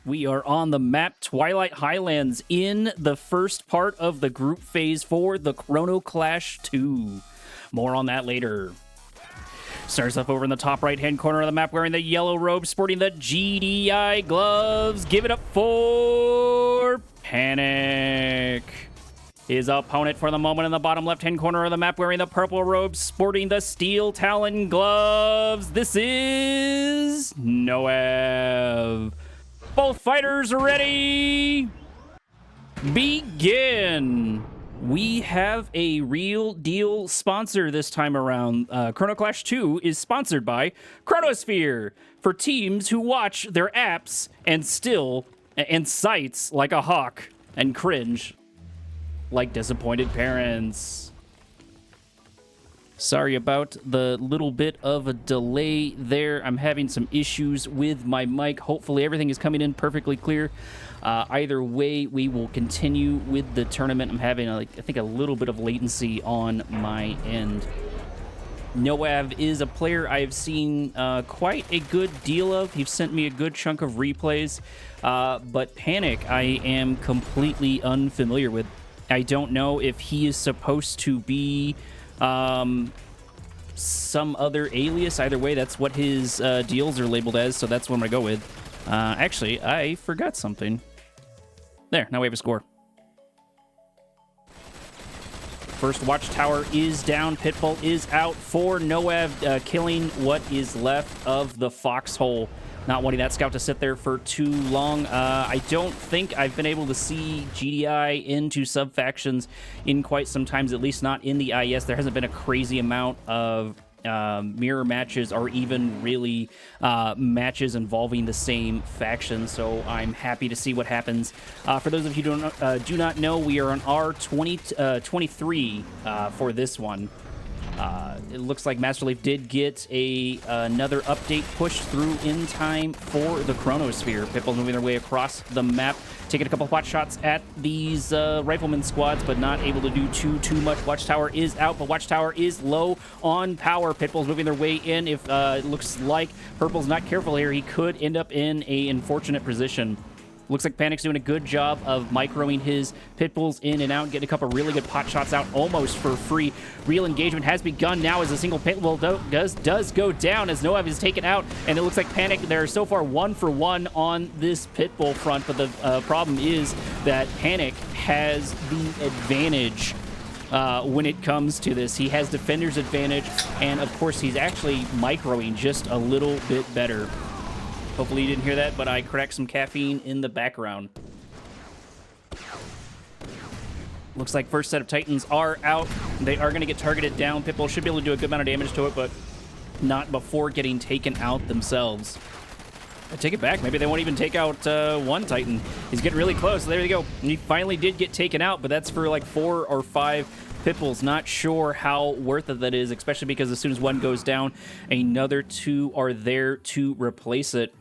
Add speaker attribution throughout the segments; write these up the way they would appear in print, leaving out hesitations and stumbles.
Speaker 1: We are on the map Twilight Highlands in the first part of the group phase for the Chrono Clash II. More on that later. Starts up over in the top right-hand corner of the map wearing the yellow robe, sporting the GDI gloves. Give it up for Panic. His opponent for the moment in the bottom left-hand corner of the map wearing the purple robe, sporting the steel talon gloves. This is Noev. Both fighters are ready. Begin. We have a real deal sponsor this time around. Chrono Clash 2 is sponsored by Chronosphere for teams who watch their apps and sites like a hawk and cringe like disappointed parents. Sorry about the little bit of a delay there. I'm having some issues with my mic. Hopefully everything is coming in perfectly clear. Either way, we will continue with the tournament. I'm having, I think, a little bit of latency on my end. Noev is a player I've seen quite a good deal of. He's sent me a good chunk of replays. But Panic, I am completely unfamiliar with. I don't know if he is supposed to be some other alias. Either way, that's what his deals are labeled as, so that's what I'm going to go with. Actually, I forgot something. There, now we have a score. First watchtower is down. Pitbull is out for Noev, killing what is left of the foxhole. Not wanting that scout to sit there for too long. I don't think I've been able to see GDI into sub-factions in quite some times, at least not in the IES. There hasn't been a crazy amount of mirror matches or even really matches involving the same faction, so I'm happy to see what happens. For those of you who do not know, we are on R23 for this one. It looks like Master Leaf did get another update pushed through in time for the Chronosphere. Pitbull moving their way across the map, taking a couple of pot shots at these rifleman squads, but not able to do too much. Watchtower is out, but Watchtower is low on power. Pitbull's moving their way in. If it looks like Purple's not careful here, he could end up in an unfortunate position. Looks like Panic's doing a good job of microing his Pitbulls in and out, getting a couple really good pot shots out almost for free. Real engagement has begun now as a single Pitbull does go down as Noev is taken out, and it looks like Panic, they're so far 1 for 1 on this Pitbull front, but the problem is that Panic has the advantage when it comes to this. He has defender's advantage, and of course he's actually microing just a little bit better. Hopefully you didn't hear that, but I cracked some caffeine in the background. Looks like first set of Titans are out. They are going to get targeted down. Pitbull should be able to do a good amount of damage to it, but not before getting taken out themselves. I take it back. Maybe they won't even take out one Titan. He's getting really close. There you go. He finally did get taken out, but that's for like 4 or 5 Pitbulls. Not sure how worth it that is, especially because as soon as one goes down, another 2 are there to replace it.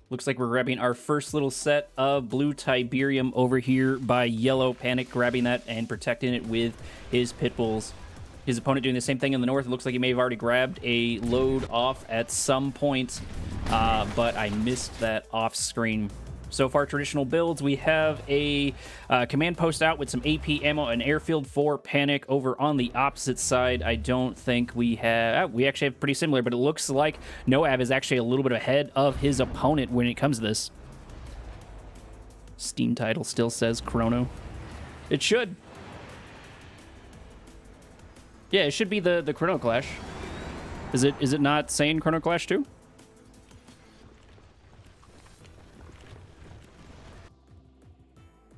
Speaker 1: Looks like we're grabbing our first little set of blue Tiberium over here by yellow. Panic grabbing that and protecting it with his Pitbulls. His opponent doing the same thing in the north. It looks like he may have already grabbed a load off at some point, but I missed that off screen. So far, traditional builds, we have a command post out with some AP ammo and airfield for Panic. Over on the opposite side, I don't think we have... we actually have pretty similar, but it looks like Noev is actually a little bit ahead of his opponent when it comes to this. Steam title still says Chrono. It should. Yeah, it should be the Chrono Clash. Is it not saying Chrono Clash 2?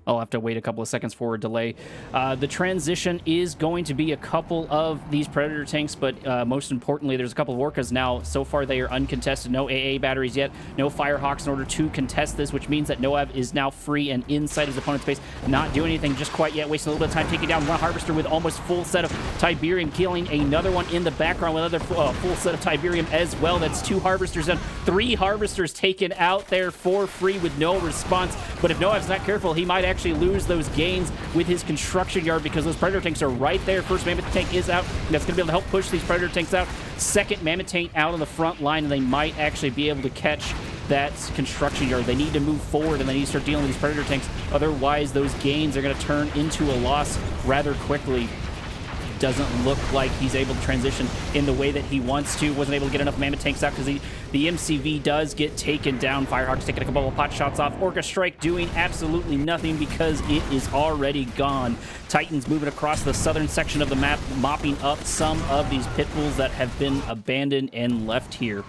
Speaker 1: I'll have to wait a couple of seconds for a delay. The transition is going to be a couple of these Predator tanks, but most importantly, there's a couple of Orcas now. So far, they are uncontested. No AA batteries yet. No Firehawks in order to contest this, which means that Noev is now free and inside his opponent's base. Not doing anything just quite yet. Wasting a little bit of time taking down one Harvester with almost full set of Tiberium, killing another one in the background with another full set of Tiberium as well. That's 2 Harvesters done. 3 Harvesters taken out there for free with no response. But if Noev's not careful, he might actually lose those gains with his construction yard because those Predator tanks are right there. First Mammoth tank is out. That's going to be able to help push these Predator tanks out. Second Mammoth tank out on the front line, and they might actually be able to catch that construction yard. They need to move forward, and they need to start dealing with these Predator tanks. Otherwise, those gains are going to turn into a loss rather quickly. Doesn't look like he's able to transition in the way that he wants to. Wasn't able to get enough Mammoth tanks out because the MCV does get taken down. Firehawk's taking a couple of pot shots off. Orca Strike doing absolutely nothing because it is already gone. Titans moving across the southern section of the map, mopping up some of these pit bulls that have been abandoned and left here.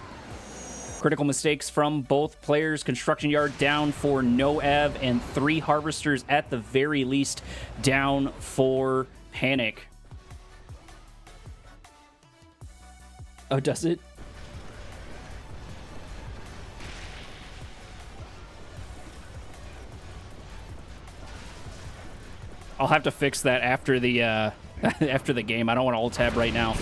Speaker 1: Critical mistakes from both players. Construction yard down for Noev, and 3 harvesters at the very least down for Panic. Oh, does it? I'll have to fix that after the after the game. I don't want to alt tab right now.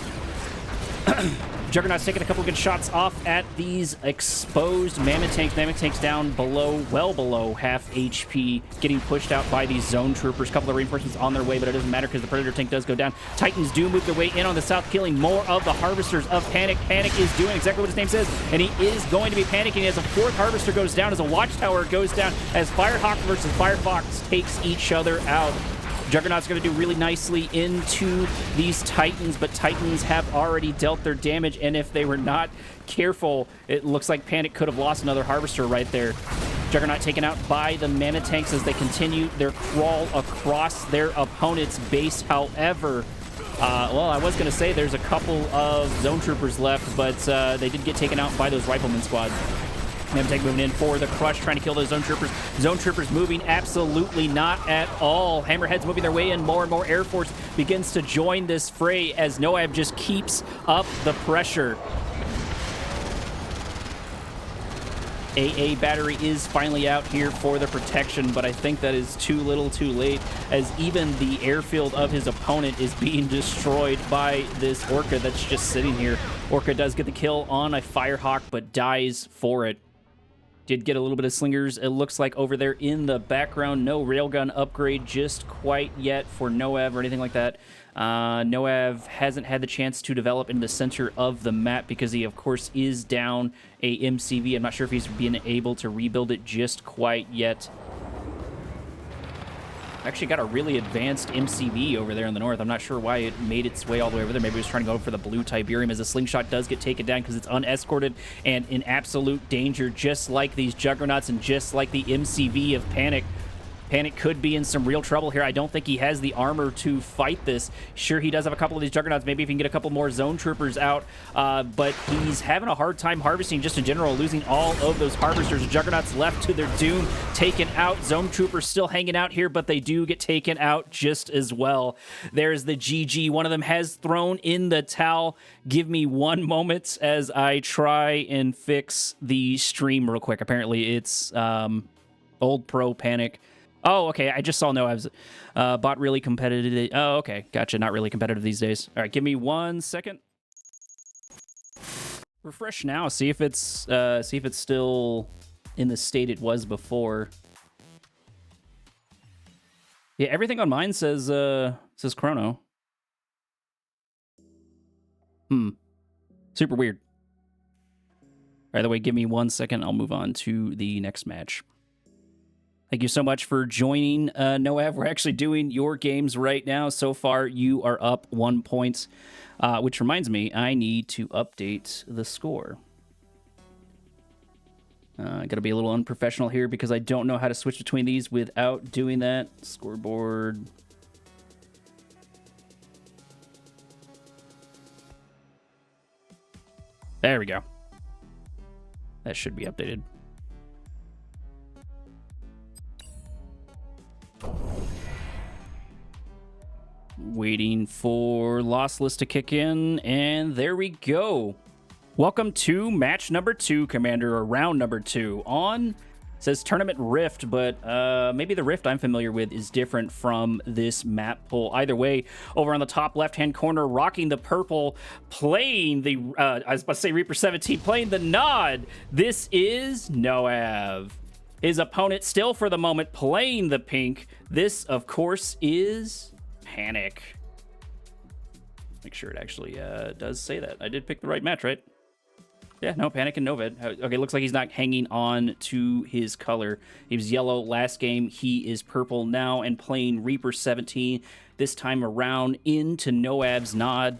Speaker 1: Juggernaut's taking a couple good shots off at these exposed Mammoth tanks. Mammoth tanks down below, well below half HP, getting pushed out by these zone troopers. A couple of reinforcements on their way, but it doesn't matter because the Predator tank does go down. Titans do move their way in on the south, killing more of the harvesters of Panic. Panic is doing exactly what his name says, and he is going to be panicking as a 4th harvester goes down, as a watchtower goes down, as Firehawk versus Firefox takes each other out. Juggernaut's going to do really nicely into these Titans, but Titans have already dealt their damage, and if they were not careful, it looks like Panic could have lost another Harvester right there. Juggernaut taken out by the Mammoth tanks as they continue their crawl across their opponent's base. However, well, I was going to say there's a couple of Zone Troopers left, but they did get taken out by those Rifleman squads. Mammoth tank moving in for the crush, trying to kill those Zone Troopers. Zone Troopers moving absolutely not at all. Hammerheads moving their way in. More and more Air Force begins to join this fray as Noab just keeps up the pressure. AA battery is finally out here for the protection, but I think that is too little too late, as even the airfield of his opponent is being destroyed by this Orca that's just sitting here. Orca does get the kill on a Firehawk, but dies for it. Did get a little bit of slingers, it looks like, over there in the background. No railgun upgrade just quite yet for Noev or anything like that. Noev hasn't had the chance to develop in the center of the map because he, of course, is down a MCV. I'm not sure if he's been able to rebuild it just quite yet. Actually got a really advanced MCV over there in the north. I'm not sure why it made its way all the way over there. Maybe it was trying to go for the blue Tiberium, as the slingshot does get taken down because it's unescorted and in absolute danger, just like these Juggernauts and just like the MCV of Panic. Panic could be in some real trouble here. I don't think he has the armor to fight this. Sure, he does have a couple of these Juggernauts. Maybe if he can get a couple more Zone Troopers out, but he's having a hard time harvesting just in general, losing all of those Harvesters. Juggernauts left to their doom, taken out. Zone Troopers still hanging out here, but they do get taken out just as well. There's the GG. One of them has thrown in the towel. Give me one moment as I try and fix the stream real quick. Apparently, it's old pro Panic. Oh, okay. I just saw Noab's bot really competitive. Oh, okay. Gotcha. Not really competitive these days. All right. Give me 1 second. Refresh now. See if it's still in the state it was before. Yeah, everything on mine says Chrono. Super weird. By the way, give me 1 second. I'll move on to the next match. Thank you so much for joining, Noav. We're actually doing your games right now. So far, you are up 1 point, which reminds me, I need to update the score. I gotta be a little unprofessional here because I don't know how to switch between these without doing that. Scoreboard. There we go. That should be updated. Waiting for loss list to kick in, and there we go. Welcome to match number 2, Commander, or round number 2 on, says Tournament Rift, but maybe the Rift I'm familiar with is different from this map pool. Either way, over on the top left-hand corner, rocking the purple, playing the, I was about to say Reaper 17, playing the Nod. This is Noav. His opponent still, for the moment, playing the pink. This, of course, is Panic. Make sure it actually does say that. I did pick the right match, right? Yeah, no, Panic and Novid. Okay, looks like he's not hanging on to his color. He was yellow last game. He is purple now and playing Reaper 17 this time around into Noab's Nod.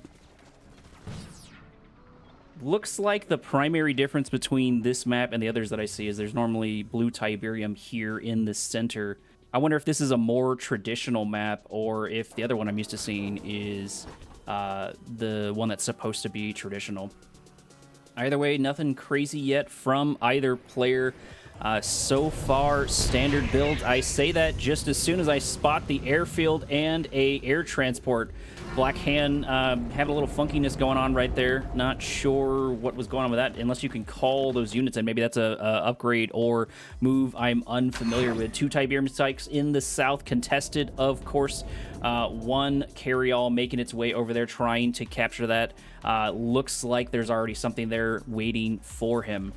Speaker 1: Looks like the primary difference between this map and the others that I see is there's normally blue Tiberium here in the center. I wonder if this is a more traditional map or if the other one I'm used to seeing is the one that's supposed to be traditional. Either way, nothing crazy yet from either player. So far, standard builds. I say that just as soon as I spot the airfield and a air transport. Black Hand had a little funkiness going on right there. Not sure what was going on with that, unless you can call those units, and maybe that's a upgrade or move I'm unfamiliar with. 2 Tiberium Strikes in the south, contested, of course. 1 carry-all making its way over there, trying to capture that. Looks like there's already something there waiting for him.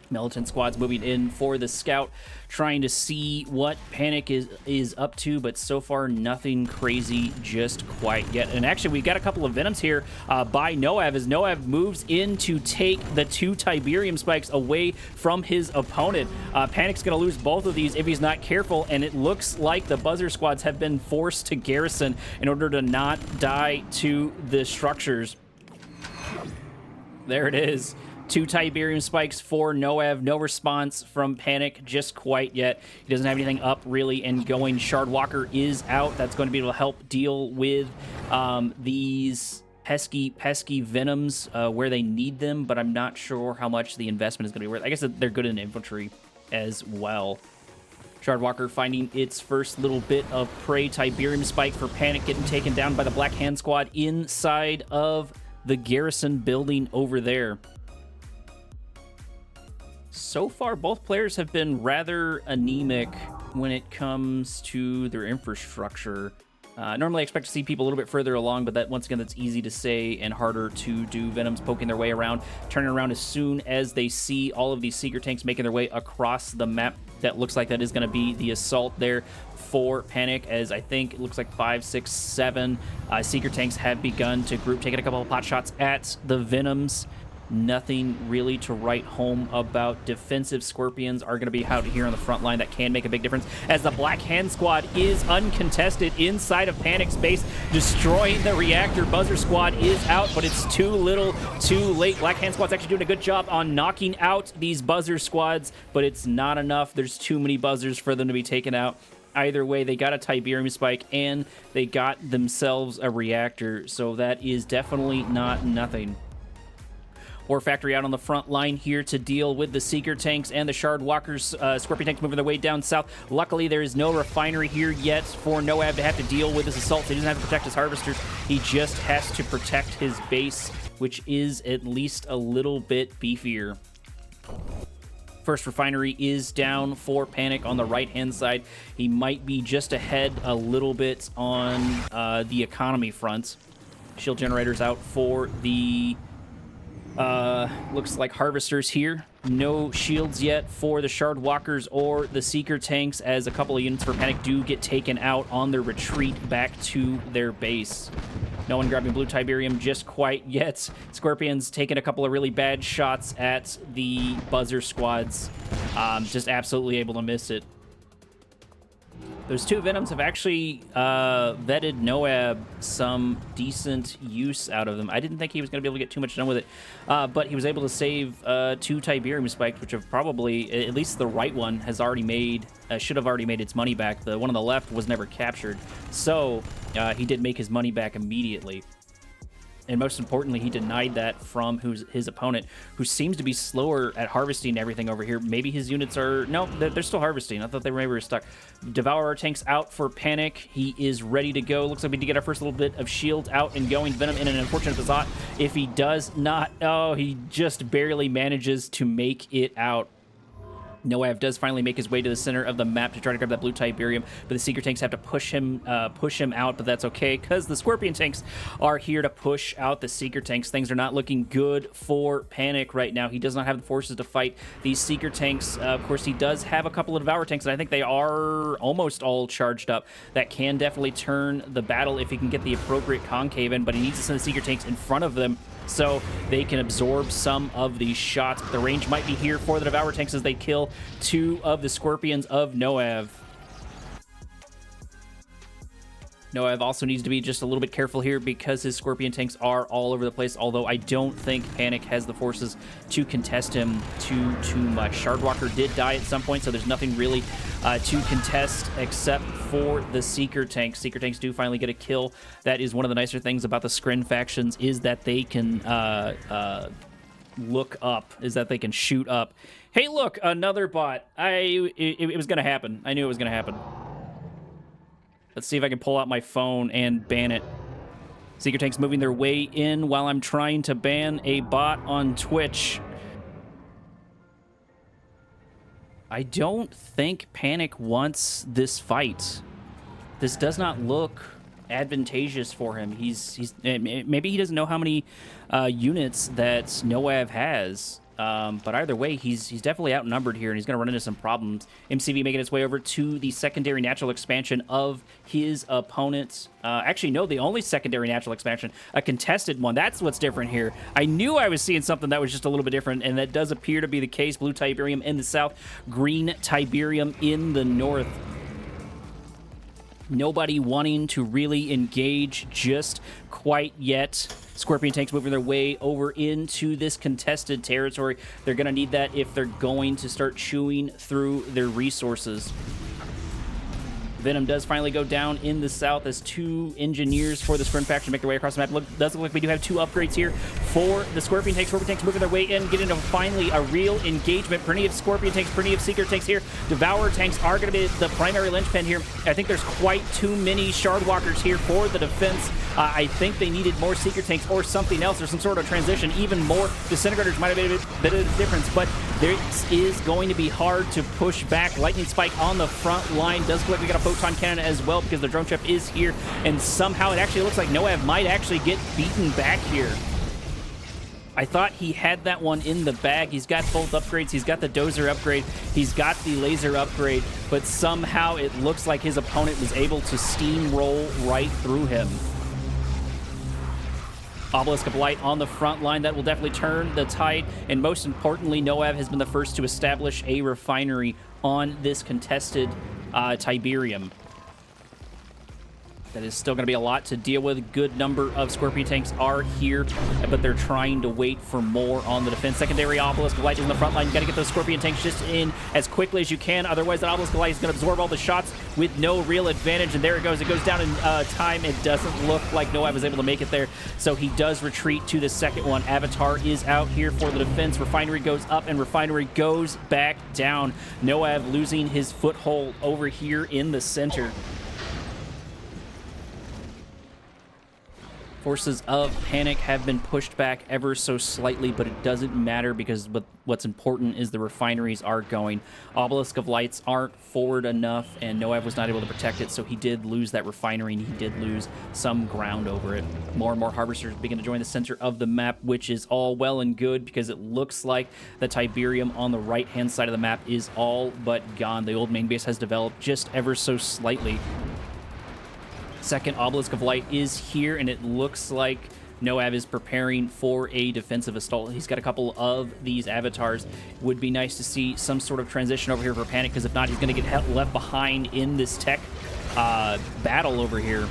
Speaker 1: Militant squads moving in for the scout, trying to see what Panic is up to, but so far nothing crazy just quite yet. And actually, we've got a couple of Venoms here by Noav as Noav moves in to take the 2 Tiberium Spikes away from his opponent. Panic's going to lose both of these if he's not careful, and it looks like the Buzzer squads have been forced to garrison in order to not die to the structures. There it is. 2 Tiberium Spikes for Noav. No response from Panic just quite yet. He doesn't have anything up really and going. Shardwalker is out. That's going to be able to help deal with these pesky Venoms where they need them, but I'm not sure how much the investment is going to be worth. I guess they're good in infantry as well. Shardwalker finding its first little bit of prey. Tiberium Spike for Panic getting taken down by the Black Hand squad inside of the garrison building over there. So far, both players have been rather anemic when it comes to their infrastructure. Normally I expect to see people a little bit further along, but that once again, that's easy to say and harder to do. Venoms poking their way around, turning around as soon as they see all of these Seeker tanks making their way across the map. That looks like that is going to be the assault there for Panic, as I think it looks like 5, 6, 7 Seeker tanks have begun to group, taking a couple of pot shots at the Venoms. Nothing really to write home about. Defensive Scorpions are going to be out here on the front line. That can make a big difference as the Black Hand squad is uncontested inside of Panic's base, destroying the reactor. Buzzer squad is out, but it's too little too late. Black Hand squad's actually doing a good job on knocking out these Buzzer squads, but it's not enough. There's too many Buzzers for them to be taken out. Either way, they got a Tiberium Spike and they got themselves a reactor, so that is definitely not nothing. War Factory out on the front line here to deal with the Seeker tanks and the Shard Walkers. Scorpion tanks moving their way down south. Luckily, there is no refinery here yet for Noab to have to deal with this assault. He doesn't have to protect his harvesters. He just has to protect his base, which is at least a little bit beefier. First refinery is down for Panic on the right-hand side. He might be just ahead a little bit on the economy front. Shield generators out for the... looks like harvesters here. No shields yet for the Shard Walkers or the Seeker tanks, as a couple of units for Panic do get taken out on their retreat back to their base. No one grabbing blue Tiberium just quite yet. Scorpions taking a couple of really bad shots at the Buzzer squads. Just absolutely able to miss it. Those 2 Venoms have actually vetted Noab some decent use out of them. I didn't think he was going to be able to get too much done with it, but he was able to save 2 Tiberium Spikes, which have probably, at least the right one, has already made, should have already made its money back. The one on the left was never captured, so he did make his money back immediately. And most importantly, he denied that from his opponent, who seems to be slower at harvesting everything over here. Maybe his units are... No, they're still harvesting. I thought they were stuck. Devourer tanks out for Panic. He is ready to go. Looks like we need to get our first little bit of shield out and going. Venom in an unfortunate spot. If he does not... Oh, he just barely manages to make it out. Noav does finally make his way to the center of the map to try to grab that blue Tiberium, but the Seeker tanks have to push him out, but that's okay, because the Scorpion tanks are here to push out the Seeker tanks. Things are not looking good for Panic right now. He does not have the forces to fight these Seeker tanks. Of course, he does have a couple of Devourer tanks, and I think they are almost all charged up. That can definitely turn the battle if he can get the appropriate concave in, but he needs to send the Seeker tanks in front of them so they can absorb some of these shots. But the range might be here for the Devour tanks as they kill 2 of the Scorpions of Noev. Noev also needs to be just a little bit careful here because his Scorpion tanks are all over the place, although I don't think Panic has the forces to contest him too much. Shardwalker did die at some point, so there's nothing really to contest except for the Seeker tanks. Seeker tanks do finally get a kill. That is one of the nicer things about the Skrin factions, is that they can look up, is that they can shoot up. Hey, look, another bot. It was going to happen. I knew it was going to happen. Let's see if I can pull out my phone and ban it. Seeker tanks moving their way in while I'm trying to ban a bot on Twitch. I don't think Panic wants this fight. This does not look advantageous for him. Maybe he doesn't know how many units that Noev has. But either way, he's definitely outnumbered here, and he's going to run into some problems. MCV making its way over to the secondary natural expansion of his opponent. Actually, no, the only secondary natural expansion, a contested one. That's what's different here. I knew I was seeing something that was just a little bit different, and that does appear to be the case. Blue Tiberium in the south, green Tiberium in the north. Nobody wanting to really engage just quite yet. Scorpion tanks moving their way over into this contested territory. They're going to need that if they're going to start chewing through their resources. Venom does finally go down in the south as 2 engineers for the Skrin faction make their way across the map. Does look like we do have 2 upgrades here for the Scorpion tanks. Scorpion tanks moving their way in, getting into finally a real engagement. Plenty of Scorpion tanks, plenty of Seeker tanks here. Devourer tanks are going to be the primary linchpin here. I think there's quite too many Shardwalkers here for the defense. I think they needed more Seeker tanks or something else, or some sort of transition. Even more Disintegrators might have made a bit of a difference, but this is going to be hard to push back. Lightning Spike on the front line. Does look like we got a Photon Cannon as well because the drone ship is here, and somehow it actually looks like Noev might actually get beaten back here. I thought he had that one in the bag. He's got both upgrades. He's got the Dozer upgrade. He's got the laser upgrade, but somehow it looks like his opponent was able to steamroll right through him. Obelisk of Light on the front line. That will definitely turn the tide. And most importantly, Noev has been the first to establish a refinery on this contested Tiberium. That is still going to be a lot to deal with. A good number of Scorpion tanks are here, but they're trying to wait for more on the defense. Secondary Obelisk of Light is in the front line. You got to get those Scorpion tanks just in as quickly as you can. Otherwise, that Obelisk of Light is going to absorb all the shots with no real advantage. And there it goes. It goes down in time. It doesn't look like Noev was able to make it there, so he does retreat to the second one. Avatar is out here for the defense. Refinery goes up, and Refinery goes back down. Noev losing his foothold over here in the center. Forces of Panic have been pushed back ever so slightly, but it doesn't matter because what's important is the refineries are going. Obelisk of Lights aren't forward enough, and Noev was not able to protect it, so he did lose that refinery, and he did lose some ground over it. More and more Harvesters begin to join the center of the map, which is all well and good because it looks like the Tiberium on the right-hand side of the map is all but gone. The old main base has developed just ever so slightly. Second Obelisk of Light is here, and it looks like Noev is preparing for a defensive assault. He's got a couple of these avatars. Would be nice to see some sort of transition over here for Panic, because if not, he's going to get left behind in this tech battle over here.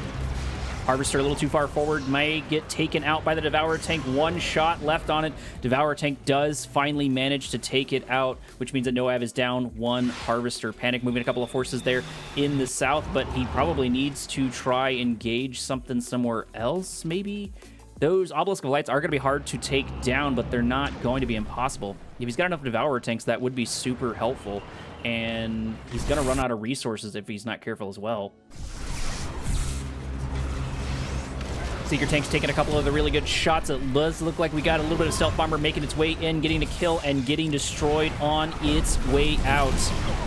Speaker 1: Harvester a little too far forward, may get taken out by the Devourer tank. One shot left on it. Devourer tank does finally manage to take it out, which means that Noev is down 1 Harvester. Panic moving a couple of forces there in the south, but he probably needs to try engage something somewhere else, maybe? Those Obelisk of Lights are going to be hard to take down, but they're not going to be impossible. If he's got enough Devourer tanks, that would be super helpful, and he's going to run out of resources if he's not careful as well. Seeker tank's taking a couple of the really good shots. It does look like we got a little bit of Stealth Bomber making its way in, getting a kill, and getting destroyed on its way out.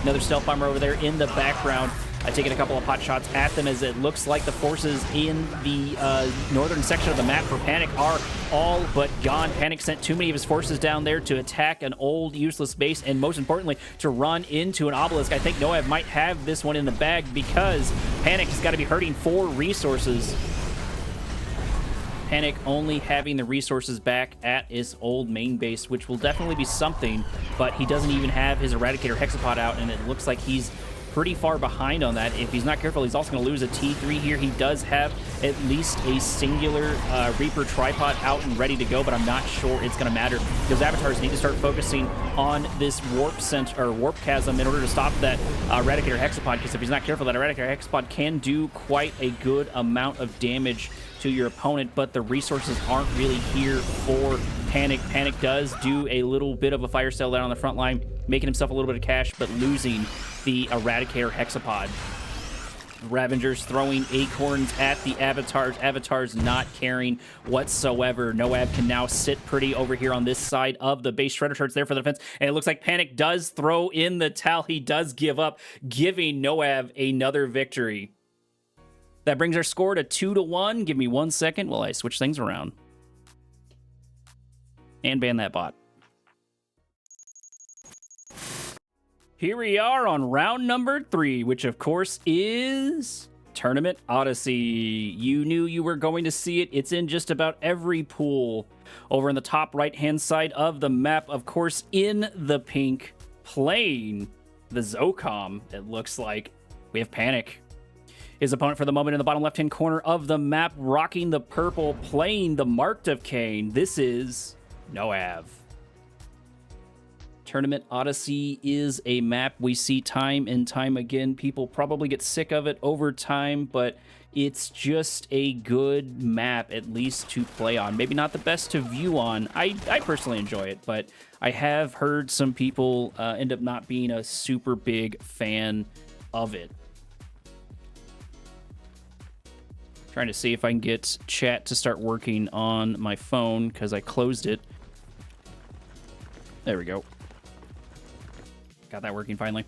Speaker 1: Another Stealth Bomber over there in the background. Taking a couple of pot shots at them, as it looks like the forces in the northern section of the map for Panic are all but gone. Panic sent too many of his forces down there to attack an old, useless base, and most importantly, to run into an Obelisk. I think Noev might have this one in the bag because Panic has got to be hurting for resources. Panic only having the resources back at his old main base, which will definitely be something, but he doesn't even have his Eradicator Hexapod out, and it looks like he's pretty far behind on that. If he's not careful, he's also going to lose a T3 here. He does have at least a singular Reaper tripod out and ready to go, but I'm not sure it's going to matter because avatars need to start focusing on this warp chasm in order to stop that Eradicator Hexapod, because if he's not careful, that Eradicator Hexapod can do quite a good amount of damage to your opponent, but the resources aren't really here for Panic. Panic does do a little bit of a fire sale down on the front line, making himself a little bit of cash, but losing the Eradicator Hexapod. Ravengers throwing acorns at the avatars. Avatars not caring whatsoever. Noab can now sit pretty over here on this side of the base. Shredder Chart's there for the defense, and it looks like Panic does throw in the towel. He does give up, giving Noab another victory. That brings our score to 2-1. Give me 1 second while I switch things around. And ban that bot. Here we are on round number 3, which of course is Tournament Odyssey. You knew you were going to see it. It's in just about every pool. Over in the top right-hand side of the map, of course, in the pink, playing the Zocom, it looks like. We have Panic. His opponent for the moment in the bottom left-hand corner of the map, rocking the purple, playing the Marked of Kane. This is Noav. Tournament Odyssey is a map we see time and time again. People probably get sick of it over time, but it's just a good map, at least to play on. Maybe not the best to view on. I personally enjoy it, but I have heard some people end up not being a super big fan of it. Trying to see if I can get chat to start working on my phone because I closed it. There we go. Got that working finally.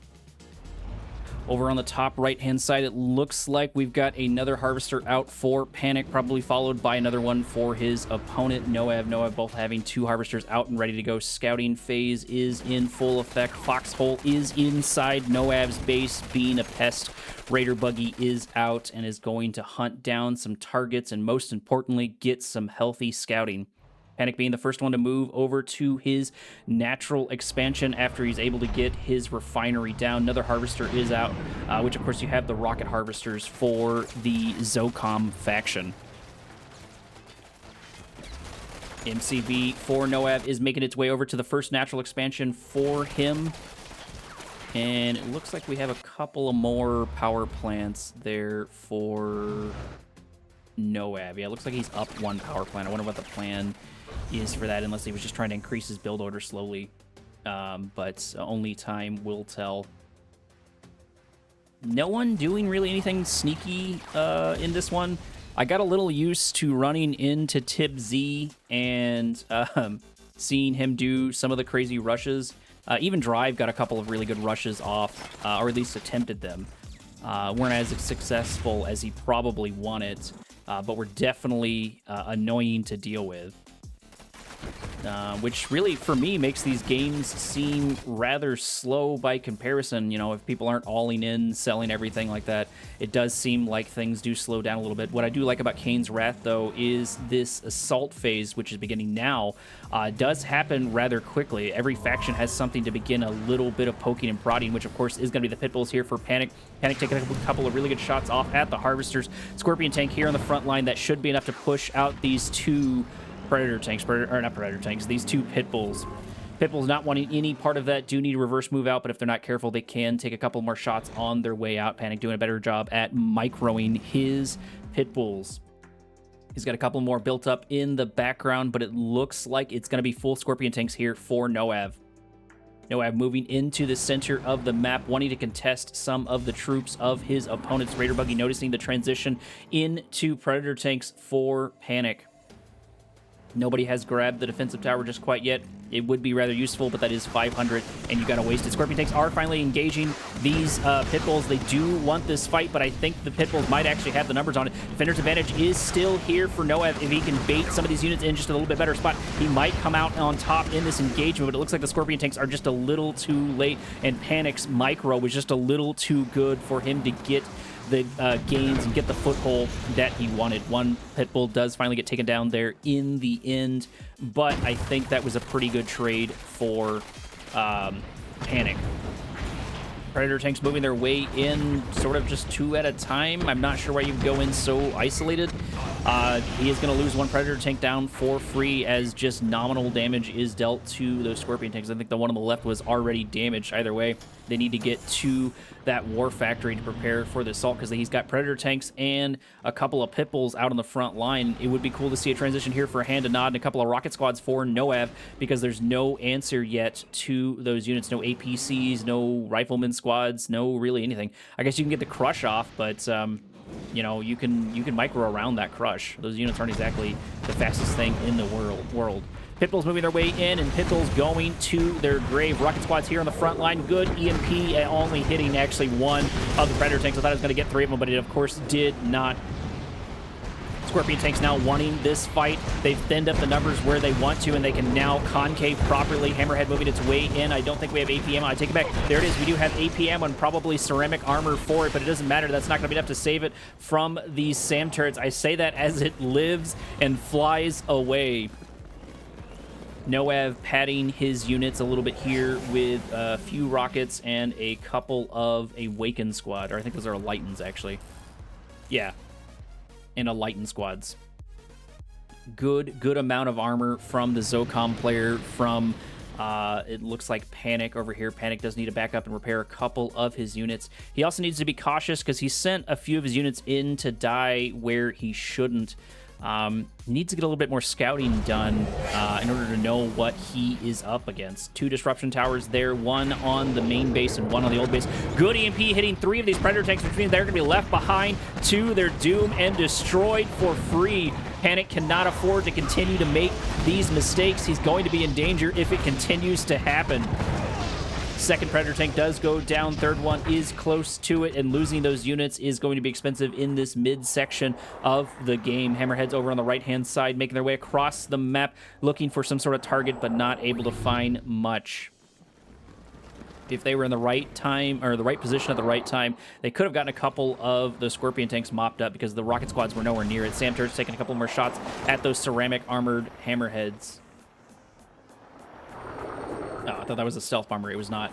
Speaker 1: Over on the top right-hand side, it looks like we've got another Harvester out for Panic, probably followed by another one for his opponent, Noab. Noab both having 2 Harvesters out and ready to go. Scouting phase is in full effect. Foxhole is inside Noab's base, being a pest. Raider Buggy is out and is going to hunt down some targets and, most importantly, get some healthy scouting. Panic being the first one to move over to his natural expansion after he's able to get his refinery down. Another Harvester is out, which, of course, you have the Rocket Harvesters for the Zocom faction. MCV for Noab is making its way over to the first natural expansion for him. And it looks like we have a couple of more power plants there for Noab. Yeah, it looks like he's up 1 power plant. I wonder what the plan is for that, unless he was just trying to increase his build order slowly. But only time will tell. No one doing really anything sneaky in this one. I got a little used to running into Tib Z and seeing him do some of the crazy rushes. Even Drive got a couple of really good rushes off, or at least attempted them. Weren't as successful as he probably wanted, but were definitely annoying to deal with. Which really, for me, makes these games seem rather slow by comparison. You know, if people aren't alling in, selling everything like that, it does seem like things do slow down a little bit. What I do like about Kane's Wrath, though, is this assault phase, which is beginning now, does happen rather quickly. Every faction has something to begin a little bit of poking and prodding, which, of course, is going to be the Pitbulls here for Panic. Panic taking a couple of really good shots off at the Harvesters. Scorpion Tank here on the front line. That should be enough to push out these 2 these 2 Pitbulls. Pitbulls not wanting any part of that, do need to reverse move out, but if they're not careful, they can take a couple more shots on their way out. Panic doing a better job at microing his Pitbulls. He's got a couple more built up in the background, but it looks like it's going to be full Scorpion Tanks here for Noav. Noab moving into the center of the map, wanting to contest some of the troops of his opponent's Raider Buggy, noticing the transition into Predator Tanks for Panic. Nobody has grabbed the defensive tower just quite yet. It would be rather useful, but that is 500, and you got to waste it. Scorpion Tanks are finally engaging these Pitbulls. They do want this fight, but I think the Pitbulls might actually have the numbers on it. Defender's advantage is still here for Noab. If he can bait some of these units in just a little bit better spot, he might come out on top in this engagement, but it looks like the Scorpion Tanks are just a little too late, and Panic's micro was just a little too good for him to get the gains and get the foothold that he wanted. One Pitbull does finally get taken down there in the end, but I think that was a pretty good trade for Panic. Predator tanks moving their way in sort of just 2 at a time. I'm not sure why you would go in so isolated. He is going to lose one Predator tank down for free as just nominal damage is dealt to those Scorpion tanks. I think the one on the left was already damaged. Either way, they need to get to that War Factory to prepare for the assault because he's got Predator tanks and a couple of Pitbulls out on the front line. It would be cool to see a transition here for a Hand to Nod and a couple of rocket squads for Noav because there's no answer yet to those units. No APCs, no rifleman squads, no really anything. I guess you can get the Crush off, but you know, you can micro around that Crush. Those units aren't exactly the fastest thing in the world. Pitbull's moving their way in, and Pitbull's going to their grave. Rocket squad's here on the front line. Good EMP, only hitting actually one of the Predator tanks. I thought it was going to get 3 of them, but it, of course, did not. Scorpion tanks now wanting this fight. They've thinned up the numbers where they want to, and they can now concave properly. Hammerhead moving its way in. I don't think we have APM. I take it back. There it is. We do have APM on probably ceramic armor for it, but it doesn't matter. That's not going to be enough to save it from these SAM turrets. I say that as it lives and flies away. Noav padding his units a little bit here with a few rockets and a couple of Awaken squad, or I think those are Lightens, actually. Yeah. And a Lighten squads. Good amount of armor from the Zocom player from, it looks like Panic over here. Panic does need to back up and repair a couple of his units. He also needs to be cautious because he sent a few of his units in to die where he shouldn't. Needs to get a little bit more scouting done in order to know what he is up against. 2 disruption towers there, 1 on the main base and 1 on the old base. Good EMP hitting 3 of these Predator tanks, which means they're going to be left behind to their doom and destroyed for free. Panic cannot afford to continue to make these mistakes. He's going to be in danger if it continues to happen. Second Predator tank does go down. Third one is close to it, and losing those units is going to be expensive in this mid-section of the game. Hammerhead's over on the right-hand side, making their way across the map, looking for some sort of target, but not able to find much. If they were in the right time, or the right position at the right time, they could have gotten a couple of the Scorpion tanks mopped up because the rocket squads were nowhere near it. SAM turrets taking a couple more shots at those ceramic armored Hammerheads. Oh, I thought that was a stealth bomber. It was not.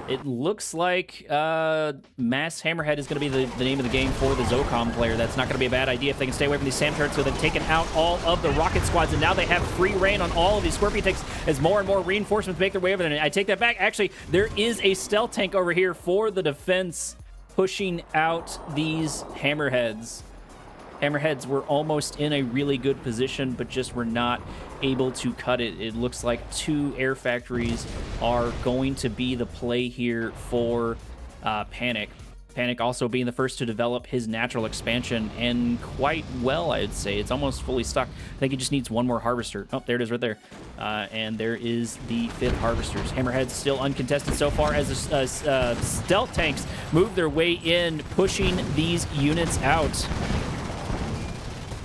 Speaker 1: It looks like Mass Hammerhead is going to be the name of the game for the Zocom player. That's not going to be a bad idea if they can stay away from these SAM turrets. So they've taken out all of the rocket squads, and now they have free reign on all of these Scorpion tanks as more and more reinforcements make their way over there. And I take that back. Actually, there is a stealth tank over here for the defense pushing out these Hammerheads. Hammerheads were almost in a really good position, but just were not able to cut it. It looks like 2 air factories are going to be the play here for Panic. Panic also being the first to develop his natural expansion, and quite well, I'd say. It's almost fully stocked. I think he just needs 1 more Harvester. Oh, there it is right there. And there is the 5th Harvesters. Hammerhead's still uncontested so far as the stealth tanks move their way in, pushing these units out.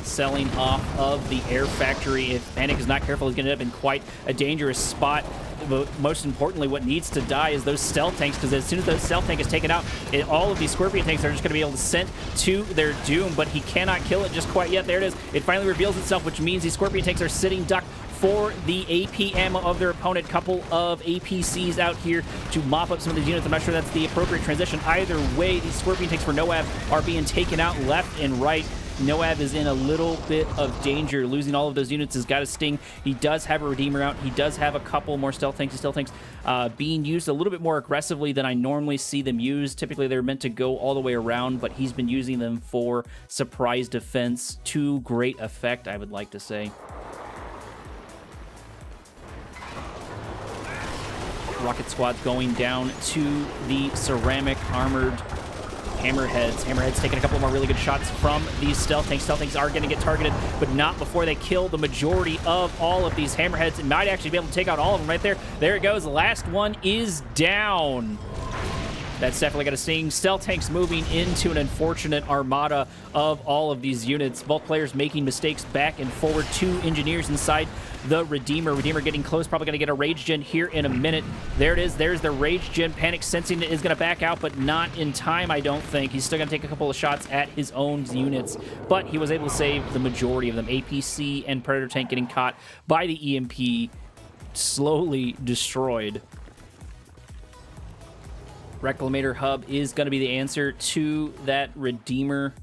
Speaker 1: Selling off of the air factory. If Panic is not careful, he's going to end up in quite a dangerous spot. But most importantly, what needs to die is those stealth tanks, because as soon as those stealth tank is taken out, all of these Scorpion tanks are just going to be able to send to their doom, but he cannot kill it just quite yet. There it is. It finally reveals itself, which means these Scorpion tanks are sitting duck for the APM of their opponent. Couple of APCs out here to mop up some of these units. I'm not sure that's the appropriate transition. Either way, these Scorpion tanks for Noav are being taken out left and right. Noav is in a little bit of danger. Losing all of those units has got to sting. He does have a Redeemer out. He does have a couple more stealth tanks. The stealth tanks being used a little bit more aggressively than I normally see them used. Typically, they're meant to go all the way around, but he's been using them for surprise defense to great effect, I would like to say. Rocket squad going down to the ceramic armored Hammerheads. Hammerheads taking a couple more really good shots from these stealth tanks. Stealth tanks are going to get targeted, but not before they kill the majority of all of these Hammerheads. And might actually be able to take out all of them right there. There it goes. The last one is down. That's definitely going to sting. Stealth Tank's moving into an unfortunate armada of all of these units. Both players making mistakes back and forward. 2 engineers inside the Redeemer. Redeemer getting close. Probably going to get a Rage Gen here in a minute. There it is. There's the Rage Gen. Panic sensing it is going to back out, but not in time, I don't think. He's still going to take a couple of shots at his own units, but he was able to save the majority of them. APC and Predator Tank getting caught by the EMP, slowly destroyed. Reclamator Hub is going to be the answer to that Redeemer.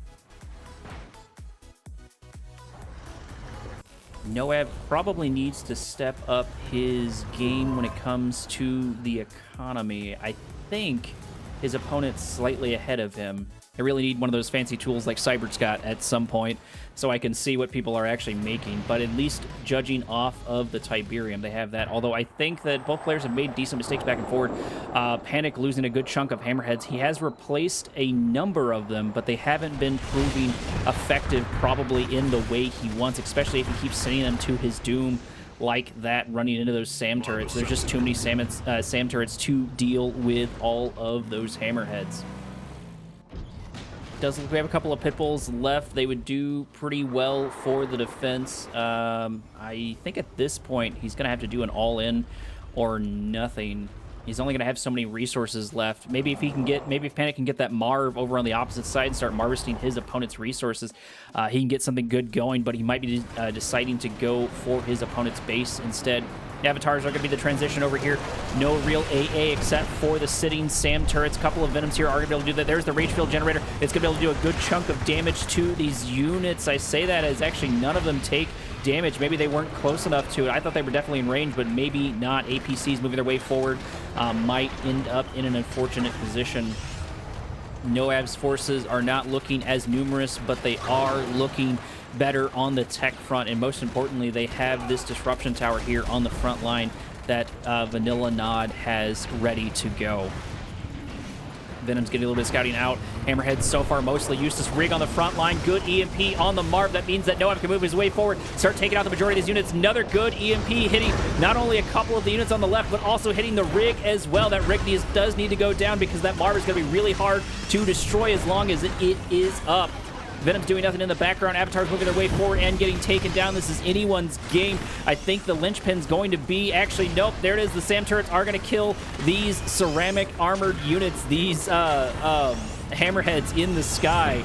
Speaker 1: Noab probably needs to step up his game when it comes to the economy. I think his opponent's slightly ahead of him. I really need one of those fancy tools like Cybert's got at some point so I can see what people are actually making. But at least judging off of the Tiberium, they have that. Although I think that both players have made decent mistakes back and forward. Panic losing a good chunk of Hammerheads. He has replaced a number of them, but they haven't been proving effective probably in the way he wants, especially if he keeps sending them to his doom like that, running into those SAM turrets. There's just too many SAM turrets to deal with all of those Hammerheads. Does look like we have a couple of pit bulls left. They would do pretty well for the defense. I think at this point he's going to have to do an all-in or nothing. He's only going to have so many resources left. Maybe if he can get, maybe if Panic can get that Marv over on the opposite side and start harvesting his opponent's resources, he can get something good going. But he might be deciding to go for his opponent's base instead. The Avatars are going to be the transition over here. No real AA except for the sitting SAM turrets. A couple of Venoms here are going to be able to do that. There's the Rage Field Generator. It's going to be able to do a good chunk of damage to these units. I say that as actually none of them take damage. Maybe they weren't close enough to it. I thought they were definitely in range, but maybe not. APCs moving their way forward might end up in an unfortunate position. Noab's forces are not looking as numerous, but they are looking better on the tech front, and most importantly, they have this disruption tower here on the front line that Vanilla Nod has ready to go. Venom's getting a little bit of scouting out. Hammerhead so far mostly useless. Rig on the front line. Good EMP on the Marv. That means that Noab can move his way forward, start taking out the majority of these units. Another good EMP hitting not only a couple of the units on the left, but also hitting the Rig as well. That Rig does need to go down because that Marv is going to be really hard to destroy as long as it is up. Venom's doing nothing in the background. Avatar's moving their way forward and getting taken down. This is anyone's game. I think the linchpin's going to be... Actually, nope. There it is. The SAM turrets are going to kill these ceramic armored units. These hammerheads in the sky.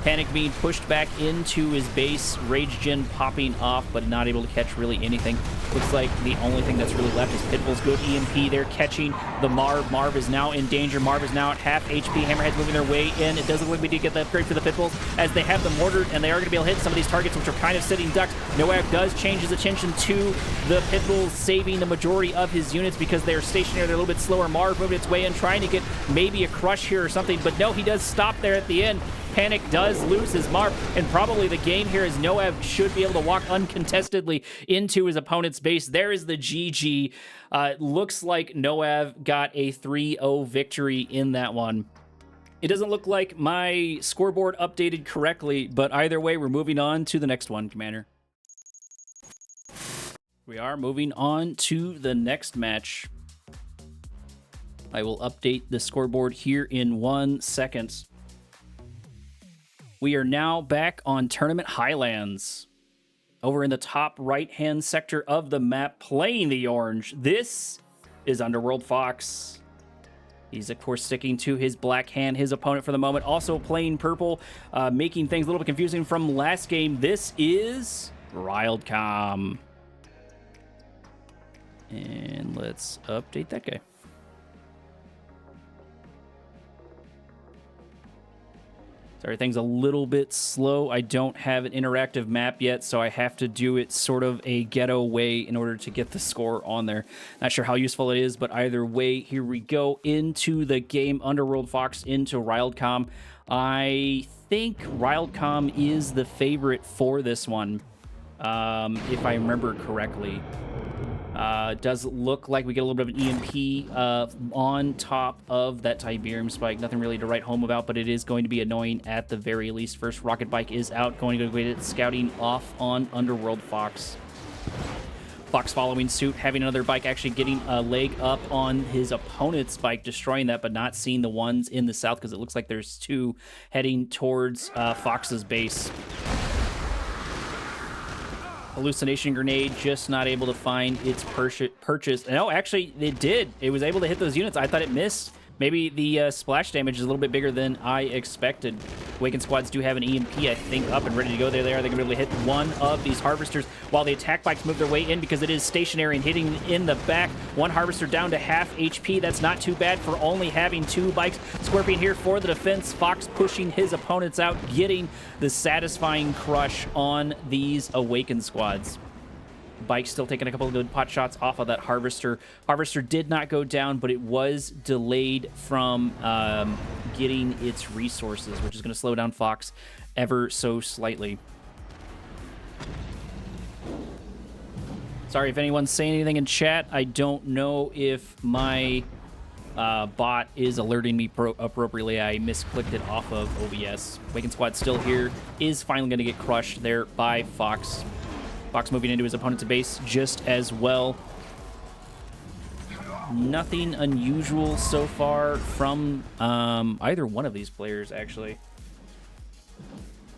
Speaker 1: Panic being pushed back into his base. Rage Gen popping off, but not able to catch really anything. Looks like the only thing that's really left is Pitbull's good EMP. They're catching the Marv. Marv is now in danger. Marv is now at half HP. Hammerhead's moving their way in. It doesn't look like we did get the upgrade for the Pitbulls as they have them mortared, and they are going to be able to hit some of these targets, which are kind of sitting ducks. Noab does change his attention to the Pitbulls, saving the majority of his units because they are stationary. They're a little bit slower. Marv moving its way in, trying to get maybe a crush here or something, but no, he does stop there at the end. Panic does lose his Marv, and probably the game here is Noab should be able to walk uncontestedly into his opponent's base. There is the GG. Looks like Noab got a 3-0 victory in that one. It doesn't look like my scoreboard updated correctly, but either way, we're moving on to the next one, Commander. We are moving on to the next match. I will update the scoreboard here in 1 second. We are now back on Tournament Highlands. Over in the top right-hand sector of the map, playing the orange. This is Underworld Fox. He's, of course, sticking to his black hand, his opponent for the moment. Also playing purple, making things a little bit confusing from last game. This is Wildcom. And let's update that guy. So everything's a little bit slow. I don't have an interactive map yet, so I have to do it sort of a ghetto way in order to get the score on there. Not sure how useful it is, but either way, here we go into the game. Underworld Fox into Wildcom. I think Wildcom is the favorite for this one, if I remember correctly. Does look like we get a little bit of an EMP on top of that Tiberium spike. Nothing really to write home about, but it is going to be annoying at the very least. First rocket bike is out, going to go get scouting off on Underworld Fox. Fox following suit, having another bike, actually getting a leg up on his opponent's bike, destroying that, but not seeing the ones in the south because it looks like there's two heading towards Fox's base. Hallucination grenade just not able to find its purchase. No, actually, it did. It was able to hit those units. I thought it missed. Maybe the splash damage is a little bit bigger than I expected. Awakened squads do have an EMP, I think, up and ready to go. There they are. They're going to be able to hit one of these harvesters while the attack bikes move their way in because it is stationary and hitting in the back. One harvester down to half HP. That's not too bad for only having two bikes. Scorpion here for the defense. Fox pushing his opponents out, getting the satisfying crush on these Awakened squads. Bike still taking a couple of good pot shots off of that harvester. Harvester did not go down, but it was delayed from getting its resources, which is going to slow down Fox ever so slightly. Sorry if anyone's saying anything in chat. I don't know if my bot is alerting me appropriately. I misclicked it off of OBS. Awakened squad still here. Is finally going to get crushed there by Fox. Fox moving into his opponent's base just as well. Nothing unusual so far from either one of these players, actually.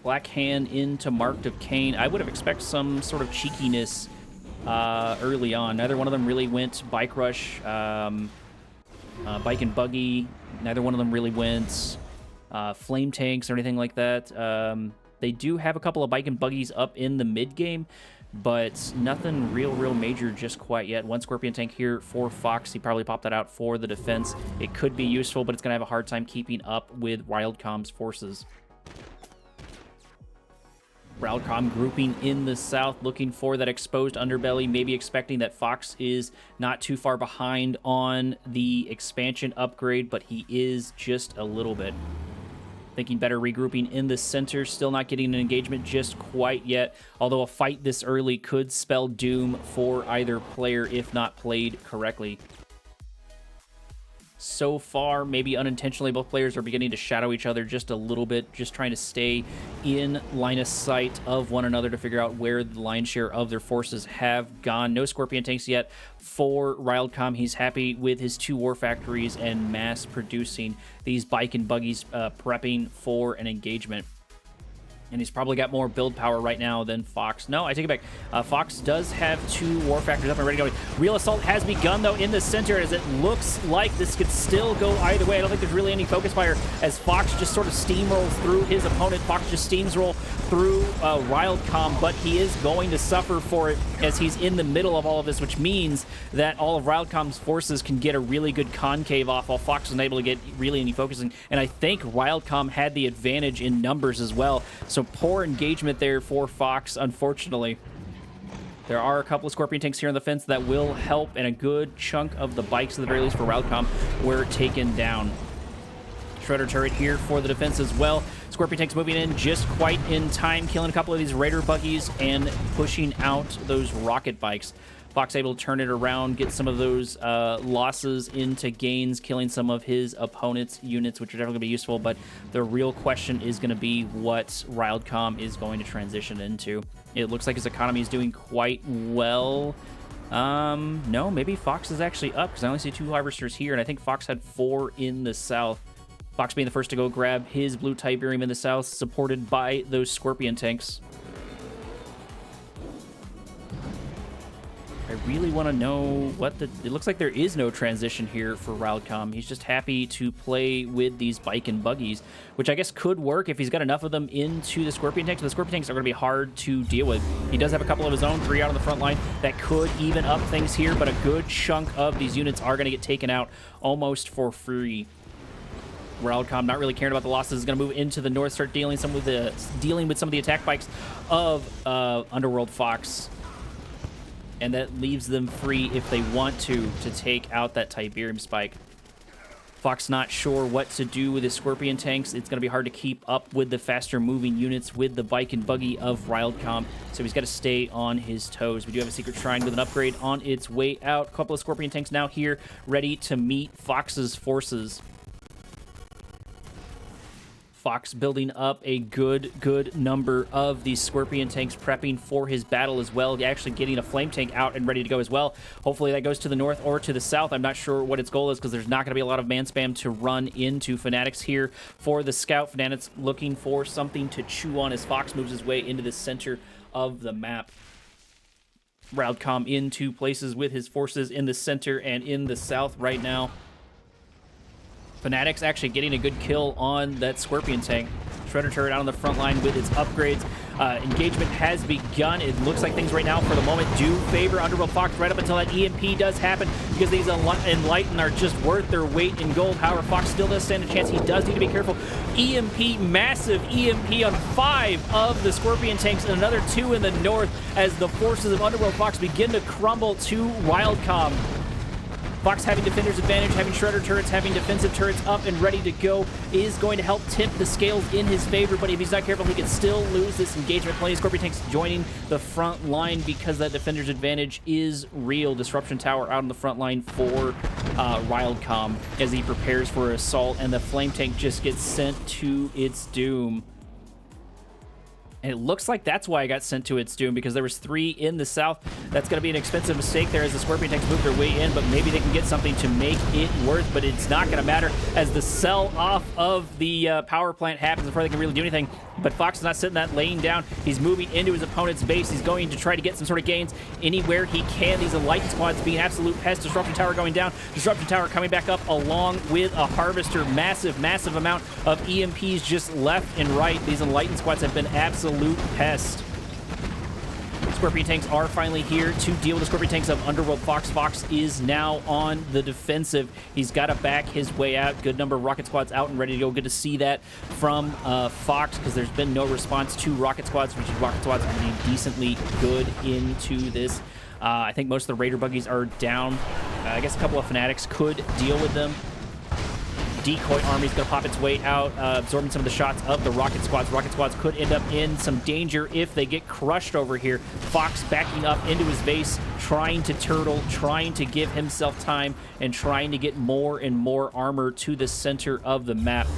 Speaker 1: Black Hand into Marked of Kane. I would have expected some sort of cheekiness early on. Neither one of them really went Bike Rush, Bike and Buggy. Neither one of them really went Flame Tanks or anything like that. They do have a couple of Bike and Buggies up in the mid-game, but nothing real major just quite yet. One Scorpion tank here for Fox. He probably popped that out for the defense. It could be useful, but it's going to have a hard time keeping up with Wildcom's forces. Wildcom grouping in the south, looking for that exposed underbelly, maybe expecting that Fox is not too far behind on the expansion upgrade, but he is just a little bit. Thinking better regrouping in the center, still not getting an engagement just quite yet, although a fight this early could spell doom for either player if not played correctly. So far, maybe unintentionally, both players are beginning to shadow each other just a little bit, just trying to stay in line of sight of one another to figure out where the lion's share of their forces have gone. No Scorpion tanks yet for Wildcom. He's happy with his 2 war factories and mass producing these Bike and Buggies, prepping for an engagement. And he's probably got more build power right now than Fox. No, I take it back. Fox does have 2 war factories up and ready to go. Real assault has begun, though, in the center, as it looks like this could still go either way. I don't think there's really any focus fire as Fox just sort of steamrolls through his opponent. Fox just steamrolls through Wildcom, but he is going to suffer for it as he's in the middle of all of this, which means that all of Wildcom's forces can get a really good concave off while Fox wasn't able to get really any focusing. And I think Wildcom had the advantage in numbers as well. So poor engagement there for Fox, unfortunately. There are a couple of Scorpion tanks here on the fence that will help, and a good chunk of the bikes, at the very least for Wildcom, were taken down. Shredder turret here for the defense as well. Scorpion tanks moving in just quite in time, killing a couple of these Raider buggies and pushing out those rocket bikes. Fox able to turn it around, get some of those losses into gains, killing some of his opponent's units, which are definitely going to be useful, but the real question is going to be what Wildcom is going to transition into. It looks like his economy is doing quite well. No, maybe Fox is actually up, because I only see 2 harvesters here, and I think Fox had 4 in the south. Fox being the first to go grab his blue Tiberium in the south, supported by those Scorpion tanks. I really want to know what the... It looks like there is no transition here for Wildcom. He's just happy to play with these Bike and Buggies, which I guess could work if he's got enough of them into the Scorpion tanks. The Scorpion tanks are going to be hard to deal with. He does have a couple of his own, 3 out on the front line, that could even up things here, but a good chunk of these units are going to get taken out almost for free. Wildcom not really caring about the losses, is going to move into the north, start dealing with some of the attack bikes of Underworld Fox. And that leaves them free if they want to take out that Tiberium spike. Fox not sure what to do with his Scorpion tanks. It's going to be hard to keep up with the faster moving units with the Bike and Buggy of Wildcom, so he's got to stay on his toes. We do have a Secret Shrine with an upgrade on its way out. A couple of Scorpion tanks now here, ready to meet Fox's forces. Fox building up a good number of these Scorpion tanks, prepping for his battle as well, actually getting a Flame tank out and ready to go as well. Hopefully that goes to the north or to the south. I'm not sure what its goal is because there's not going to be a lot of man spam to run into Fanatics here for the Scout. Fanatics looking for something to chew on as Fox moves his way into the center of the map. Railcom into places with his forces in the center and in the south right now. Fanatics actually getting a good kill on that Scorpion tank. Shredder turret out on the front line with its upgrades. Engagement has begun. It looks like things right now, for the moment, do favor Underworld Fox right up until that EMP does happen, because these Enlighten are just worth their weight in gold. However, Fox still does stand a chance. He does need to be careful. EMP, massive EMP on 5 of the Scorpion tanks and another 2 in the north as the forces of Underworld Fox begin to crumble to Wildcom. Fox having defender's advantage, having Shredder turrets, having defensive turrets up and ready to go is going to help tip the scales in his favor, but if he's not careful, he can still lose this engagement. Plenty of Scorpion tanks joining the front line because that defender's advantage is real. Disruption Tower out on the front line for Wildcom as he prepares for assault, and the Flame tank just gets sent to its doom. And it looks like that's why I got sent to its doom, because there was 3 in the south. That's going to be an expensive mistake there as the Scorpion tanks move their way in, but maybe they can get something to make it worth, but it's not going to matter as the sell-off of the power plant happens before they can really do anything. But Fox is not sitting that laying down. He's moving into his opponent's base. He's going to try to get some sort of gains anywhere he can. These Enlightened squads being absolute pests. Disruption Tower going down. Disruption Tower coming back up along with a Harvester. Massive amount of EMPs just left and right. These Enlightened squads have been absolute pests. Scorpion tanks are finally here to deal with the Scorpion tanks of Underworld Fox. Fox is now on the defensive. He's got to back his way out. Good number of rocket squads out and ready to go. Good to see that from Fox, because there's been no response to rocket squads, which is rocket squads are being decently good into this. I think most of the Raider buggies are down. I guess a couple of Fanatics could deal with them. Decoy army is going to pop its way out, absorbing some of the shots of the rocket squads. Rocket squads could end up in some danger if they get crushed over here. Fox backing up into his base, trying to turtle, trying to give himself time, and trying to get more and more armor to the center of the map.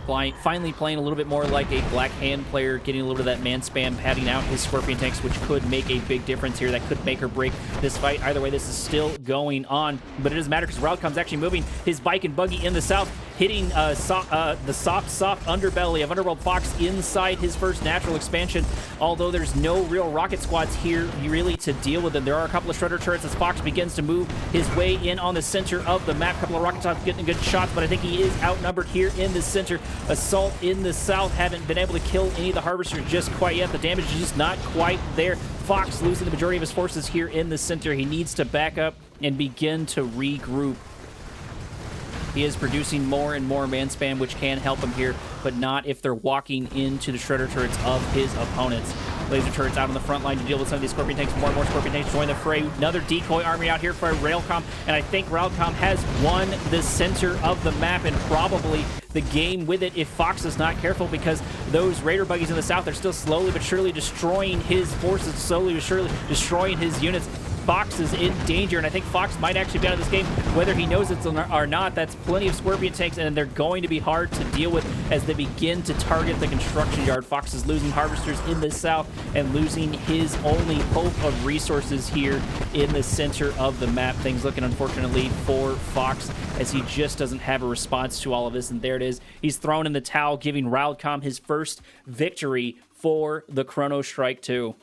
Speaker 1: Finally playing a little bit more like a Black Hand player, getting a little bit of that man spam, padding out his Scorpion tanks, which could make a big difference here. That could make or break this fight. Either way, this is still going on, but it doesn't matter because Railcom's actually moving his bike and buggy in the south, hitting the soft underbelly of Underworld Fox inside his first natural expansion. Although there's no real rocket squads here really to deal with them. There are a couple of Shredder turrets as Fox begins to move his way in on the center of the map. A couple of rocket squads getting good shots, but I think he is outnumbered here in the center. Assault in the south haven't been able to kill any of the Harvesters just quite yet. The damage is just not quite there. Fox losing the majority of his forces here in the center. He needs to back up and begin to regroup. He is producing more and more man spam, which can help him here, but not if they're walking into the Shredder turrets of his opponents. Laser turrets out on the front line to deal with some of these Scorpion tanks. More and more Scorpion tanks join the fray. Another decoy army out here for Railcom, and I think Railcom has won the center of the map and probably the game with it if Fox is not careful, because those Raider buggies in the south are still slowly but surely destroying his forces, slowly but surely destroying his units. Fox is in danger, and I think Fox might actually be out of this game, whether he knows it or not. That's plenty of Scorpion tanks, and they're going to be hard to deal with as they begin to target the construction yard. Fox is losing Harvesters in the south and losing his only hope of resources here in the center of the map. Things looking, unfortunately, for Fox as he just doesn't have a response to all of this, and there it is. He's thrown in the towel, giving Railcom his first victory for the Chrono Strike 2.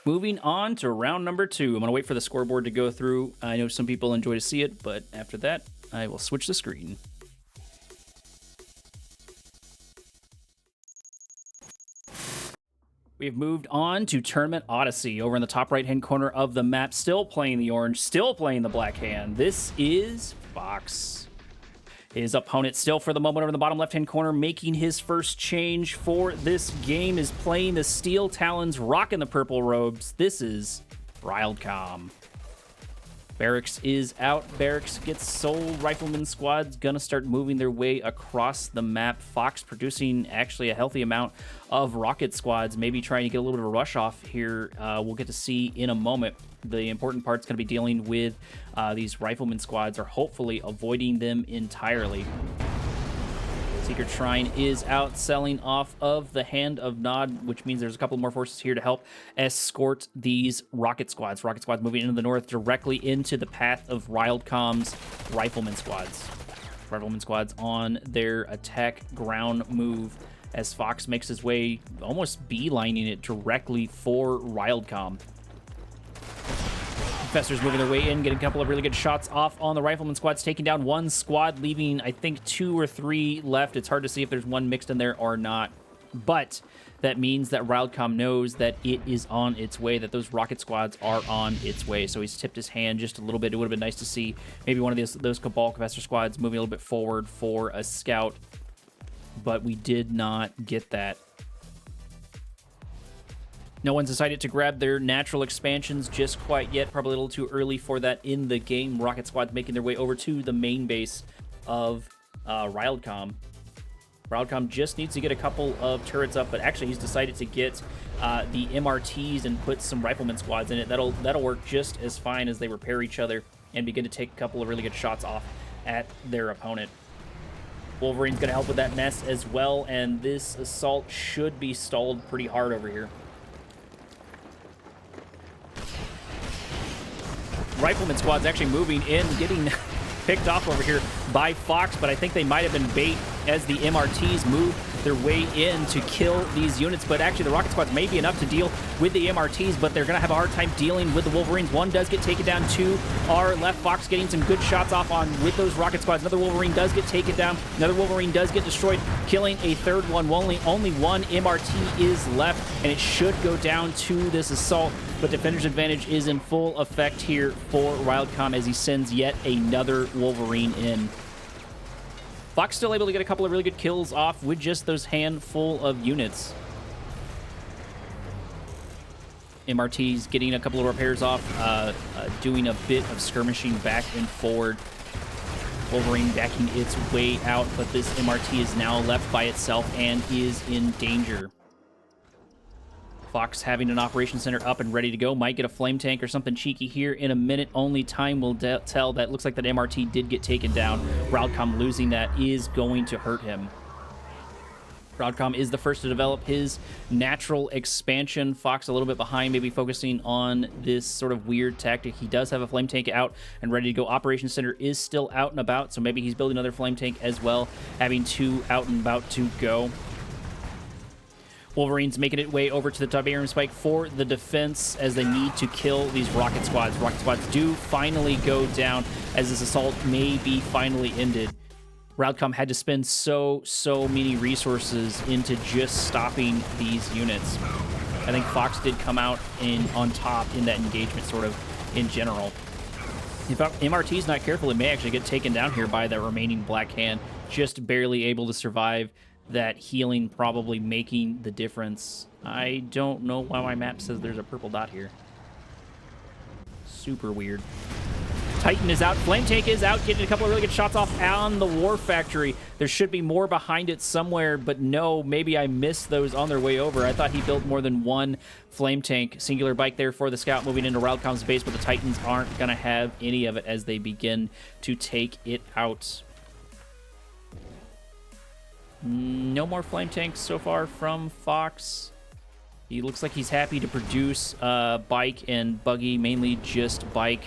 Speaker 1: Moving on to round number 2. I'm going to wait for the scoreboard to go through. I know some people enjoy to see it, but after that, I will switch the screen. We've moved on to Tournament Odyssey. Over in the top right-hand corner of the map, still playing the orange, still playing the black hand. This is Fox. His opponent still for the moment over in the bottom left-hand corner, making his first change for this game, is playing the Steel Talons, rocking the purple robes. This is Railcom. Barracks is out. Barracks gets sold. Rifleman squad's gonna start moving their way across the map. Fox producing actually a healthy amount of rocket squads, maybe trying to get a little bit of a rush off here. We'll get to see in a moment. The important part's gonna be dealing with these rifleman squads, or hopefully avoiding them entirely. Secret Shrine is out, selling off of the Hand of Nod, which means there's a couple more forces here to help escort these rocket squads. Rocket squads moving into the north directly into the path of Wildcom's rifleman squads. Rifleman squads on their attack ground move as Fox makes his way, almost beelining it directly for Wildcom. Professor's moving their way in, getting a couple of really good shots off on the rifleman squads, taking down one squad, leaving, I think, 2 or 3 left. It's hard to see if there's one mixed in there or not. But that means that Wildcom knows that it is on its way, that those rocket squads are on its way. So he's tipped his hand just a little bit. It would have been nice to see maybe one of those Cabal Professor squads moving a little bit forward for a scout. But we did not get that. No one's decided to grab their natural expansions just quite yet. Probably a little too early for that in the game. Rocket Squad making their way over to the main base of Wildcom. Wildcom just needs to get a couple of turrets up, but actually he's decided to get the MRTs and put some rifleman squads in it. That'll work just as fine as they repair each other and begin to take a couple of really good shots off at their opponent. Wolverine's going to help with that mess as well, and this assault should be stalled pretty hard over here. Rifleman squad's actually moving in, getting picked off over here by Fox, but I think they might have been bait as the MRTs move their way in to kill these units. But actually, the rocket squads may be enough to deal with the MRTs, but they're going to have a hard time dealing with the Wolverines. One does get taken down to our left. Fox getting some good shots off on with those rocket squads. Another Wolverine does get taken down. Another Wolverine does get destroyed, killing a third one. Only one MRT is left, and it should go down to this assault. But Defender's Advantage is in full effect here for Wildcom as he sends yet another Wolverine in. Fox still able to get a couple of really good kills off with just those handful of units. MRT's getting a couple of repairs off, doing a bit of skirmishing back and forward. Wolverine backing its way out, but this MRT is now left by itself and is in danger. Fox having an operations center up and ready to go. Might get a flame tank or something cheeky here in a minute. Only time will tell. That looks like that MRT did get taken down. Wildcom losing that is going to hurt him. Wildcom is the first to develop his natural expansion. Fox a little bit behind, maybe focusing on this sort of weird tactic. He does have a flame tank out and ready to go. Operations center is still out and about, so maybe he's building another flame tank as well, having 2 out and about to go. Wolverine's making it way over to the Tiberium Spike for the defense as they need to kill these rocket squads. Rocket squads do finally go down as this assault may be finally ended. Wildcom had to spend so many resources into just stopping these units. I think Fox did come out on top in that engagement, sort of in general. If MRT's not careful, it may actually get taken down here by that remaining Black Hand, just barely able to survive. That healing probably making the difference. I don't know why my map says there's a purple dot here. Super weird. Titan is out. Flame Tank is out, getting a couple of really good shots off on the War Factory. There should be more behind it somewhere, but no, maybe I missed those on their way over. I thought he built more than one Flame Tank. Singular Bike there for the Scout moving into Wildcom's base, but the Titans aren't going to have any of it as they begin to take it out. No more flame tanks so far from Fox. He looks like he's happy to produce bike and buggy, mainly just bike.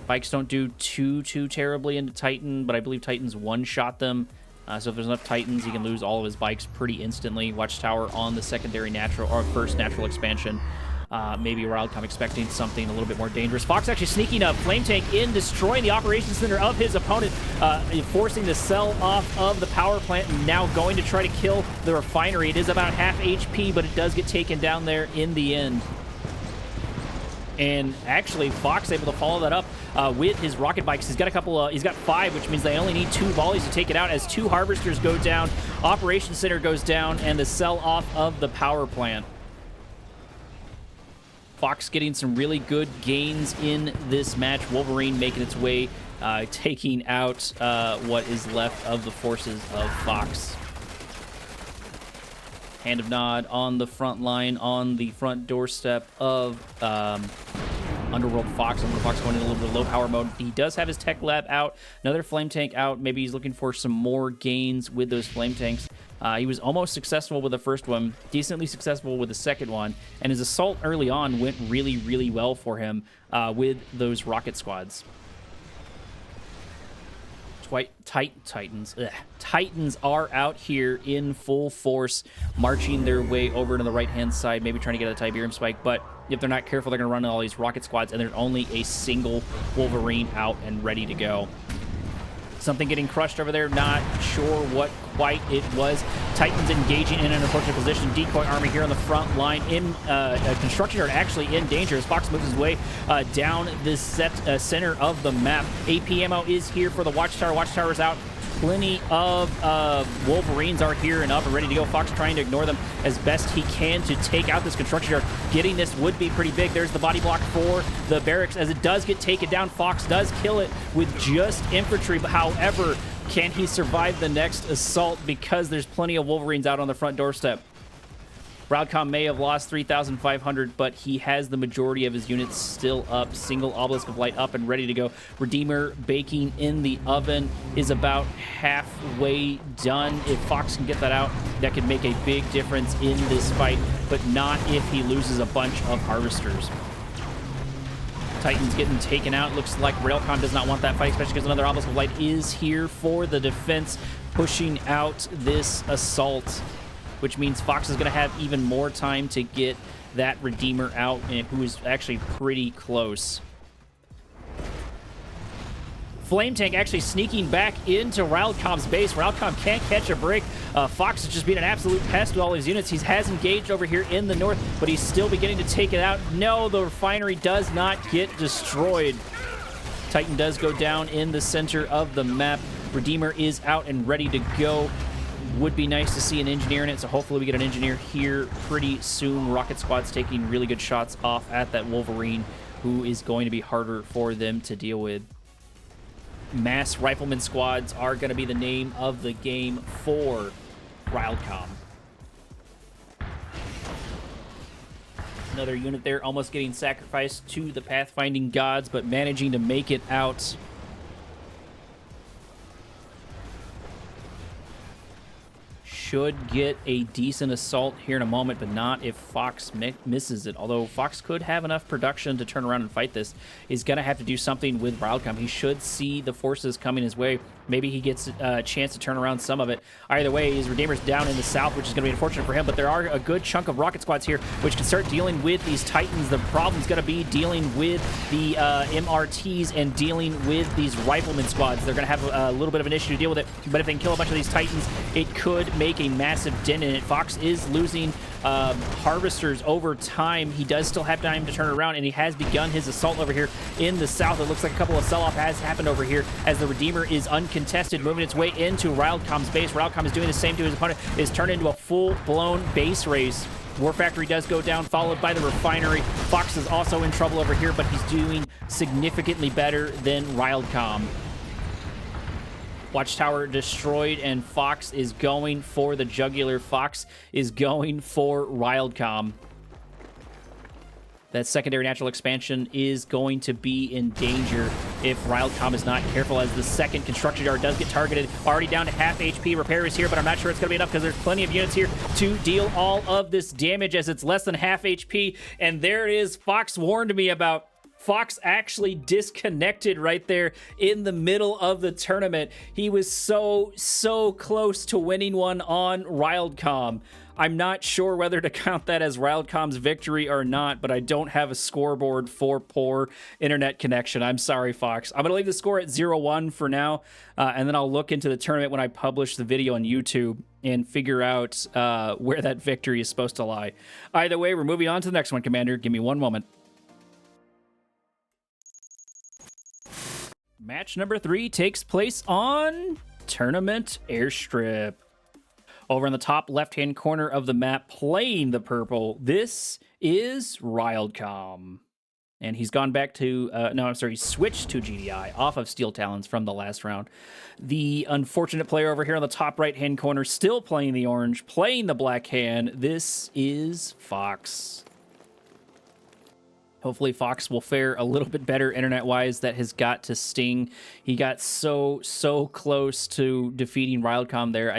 Speaker 1: Bikes don't do too terribly into Titan, but I believe Titans one-shot them. So if there's enough Titans, he can lose all of his bikes pretty instantly. Watchtower on the secondary natural, or first natural expansion. Maybe Wildcom expecting something a little bit more dangerous. Fox actually sneaking a flame tank in, destroying the operations center of his opponent, forcing the sell off of the power plant, and now going to try to kill the refinery. It is about half HP, but it does get taken down there in the end. And actually, Fox able to follow that up with his rocket bikes. He's got a couple. He's got 5, which means they only need 2 volleys to take it out. As 2 harvesters go down, operations center goes down, and the sell off of the power plant. Fox getting some really good gains in this match. Wolverine making its way, taking out what is left of the forces of Fox. Hand of Nod on the front line, on the front doorstep of Underworld Fox. Underworld Fox going in a little bit of low power mode. He does have his tech lab out, another flame tank out. Maybe he's looking for some more gains with those flame tanks. He was almost successful with the first one, decently successful with the second one, and his assault early on went really, really well for him with those rocket squads. Titans are out here in full force, marching their way over to the right-hand side, maybe trying to get a Tiberium spike, but if they're not careful, they're going to run all these rocket squads, and there's only a single Wolverine out and ready to go. Something getting crushed over there, not sure what quite it was. Titans engaging in an unfortunate position. Decoy army here on the front line. In construction yard actually in danger as Fox moves his way down the center of the map. AP ammo is here for the Watchtower. Watchtower's out. Plenty of Wolverines are here and up and ready to go. Fox trying to ignore them as best he can to take out this construction yard. Getting this would be pretty big. There's the body block for the barracks as it does get taken down. Fox does kill it with just infantry. However, can he survive the next assault because there's plenty of Wolverines out on the front doorstep? Railcom may have lost 3,500, but he has the majority of his units still up. Single Obelisk of Light up and ready to go. Redeemer baking in the oven is about halfway done. If Fox can get that out, that could make a big difference in this fight, but not if he loses a bunch of Harvesters. Titans getting taken out. Looks like Railcom does not want that fight, especially because another Obelisk of Light is here for the defense, pushing out this assault, which means Fox is going to have even more time to get that Redeemer out, and who is actually pretty close. Flame Tank actually sneaking back into Railcom's base. Railcom can't catch a break. Fox is just being an absolute pest with all his units. He has engaged over here in the north, but he's still beginning to take it out. No, the refinery does not get destroyed. Titan does go down in the center of the map. Redeemer is out and ready to go. Would be nice to see an engineer in it, so hopefully we get an engineer here pretty soon. Rocket Squad's taking really good shots off at that Wolverine, who is going to be harder for them to deal with. Mass Rifleman Squads are going to be the name of the game for Railcom. Another unit there almost getting sacrificed to the pathfinding gods, but managing to make it out. Should get a decent assault here in a moment, but not if Fox misses it. Although Fox could have enough production to turn around and fight this. He's going to have to do something with Railcom. He should see the forces coming his way. Maybe he gets a chance to turn around some of it. Either way, his Redeemer's down in the south, which is going to be unfortunate for him, but there are a good chunk of rocket squads here, which can start dealing with these Titans. The problem's going to be dealing with the MRTs and dealing with these Rifleman squads. They're going to have a little bit of an issue to deal with it, but if they can kill a bunch of these Titans, it could make a massive dent in it. Fox is losing Harvesters over time. He does still have time to turn around, and he has begun his assault over here in the south. It looks like a couple of sell-off has happened over here as the Redeemer is uncontested, moving its way into Railcom's base. Railcom is doing the same to his opponent, is turned into a full-blown base race. War Factory does go down, followed by the Refinery. Fox is also in trouble over here, but he's doing significantly better than Railcom. Watchtower destroyed, and Fox is going for the jugular. Fox is going for Railcom. That secondary natural expansion is going to be in danger if Railcom is not careful, as the second construction yard does get targeted. Already down to half HP. Repair is here, but I'm not sure it's going to be enough because there's plenty of units here to deal all of this damage as it's less than half HP. And there it is. Fox warned me about. Fox actually disconnected right there in the middle of the tournament. He was so close to winning one on Railcom. I'm not sure whether to count that as Railcom's victory or not, but I don't have a scoreboard for poor internet connection. I'm sorry, Fox. I'm going to leave the score at 0-1 for now, and then I'll look into the tournament when I publish the video on YouTube and figure out where that victory is supposed to lie. Either way, we're moving on to the next one, Commander. Give me one moment. Match number 3 takes place on Tournament Airstrip. Over in the top left-hand corner of the map, playing the purple, this is Wildcom. And he's gone back to, he switched to GDI off of Steel Talons from the last round. The unfortunate player over here on the top right-hand corner, still playing the orange, playing the black hand. This is Fox. Hopefully Fox will fare a little bit better internet-wise. That has got to sting. He got so close to defeating Wildcom there.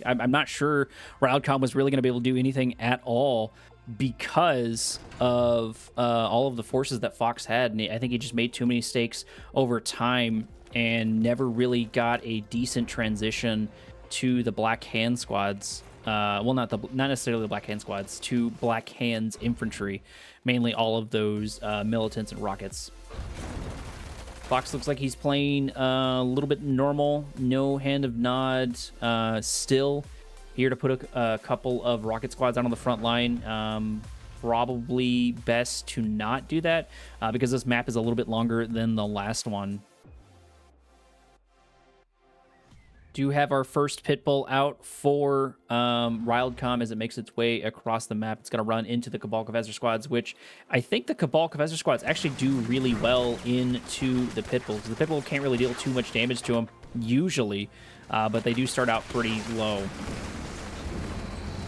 Speaker 1: I'm not sure Wildcom was really going to be able to do anything at all because of all of the forces that Fox had. And I think he just made too many mistakes over time and never really got a decent transition to the Black Hand squads. Well, not necessarily the Black Hand squads, to Black Hand's infantry. Mainly all of those militants and rockets. Fox looks like he's playing a little bit normal. No Hand of Nod. Still here to put a couple of rocket squads out on the front line. Probably best to not do that because this map is a little bit longer than the last one. Do have our first pit bull out for Wildcom as it makes its way across the map. It's going to run into the Cabal Kefezer squads, which I think the Cabal Kefezer squads actually do really well into the pit bull, because the pit bull can't really deal too much damage to them usually, but they do start out pretty low.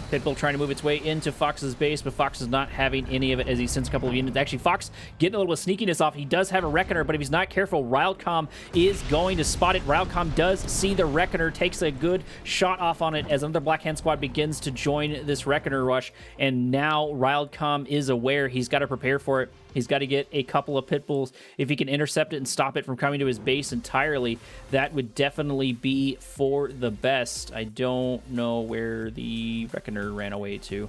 Speaker 1: Pitbull trying to move its way into Fox's base, but Fox is not having any of it as he sends a couple of units. Actually, Fox getting a little bit of sneakiness off. He does have a Reckoner, but if he's not careful, Wildcom is going to spot it. Wildcom does see the Reckoner, takes a good shot off on it as another Black Hand squad begins to join this Reckoner rush, and now Wildcom is aware. He's got to prepare for it. He's got to get a couple of pit bulls. If he can intercept it and stop it from coming to his base entirely, that would definitely be for the best. I don't know where the Reckoner ran away to.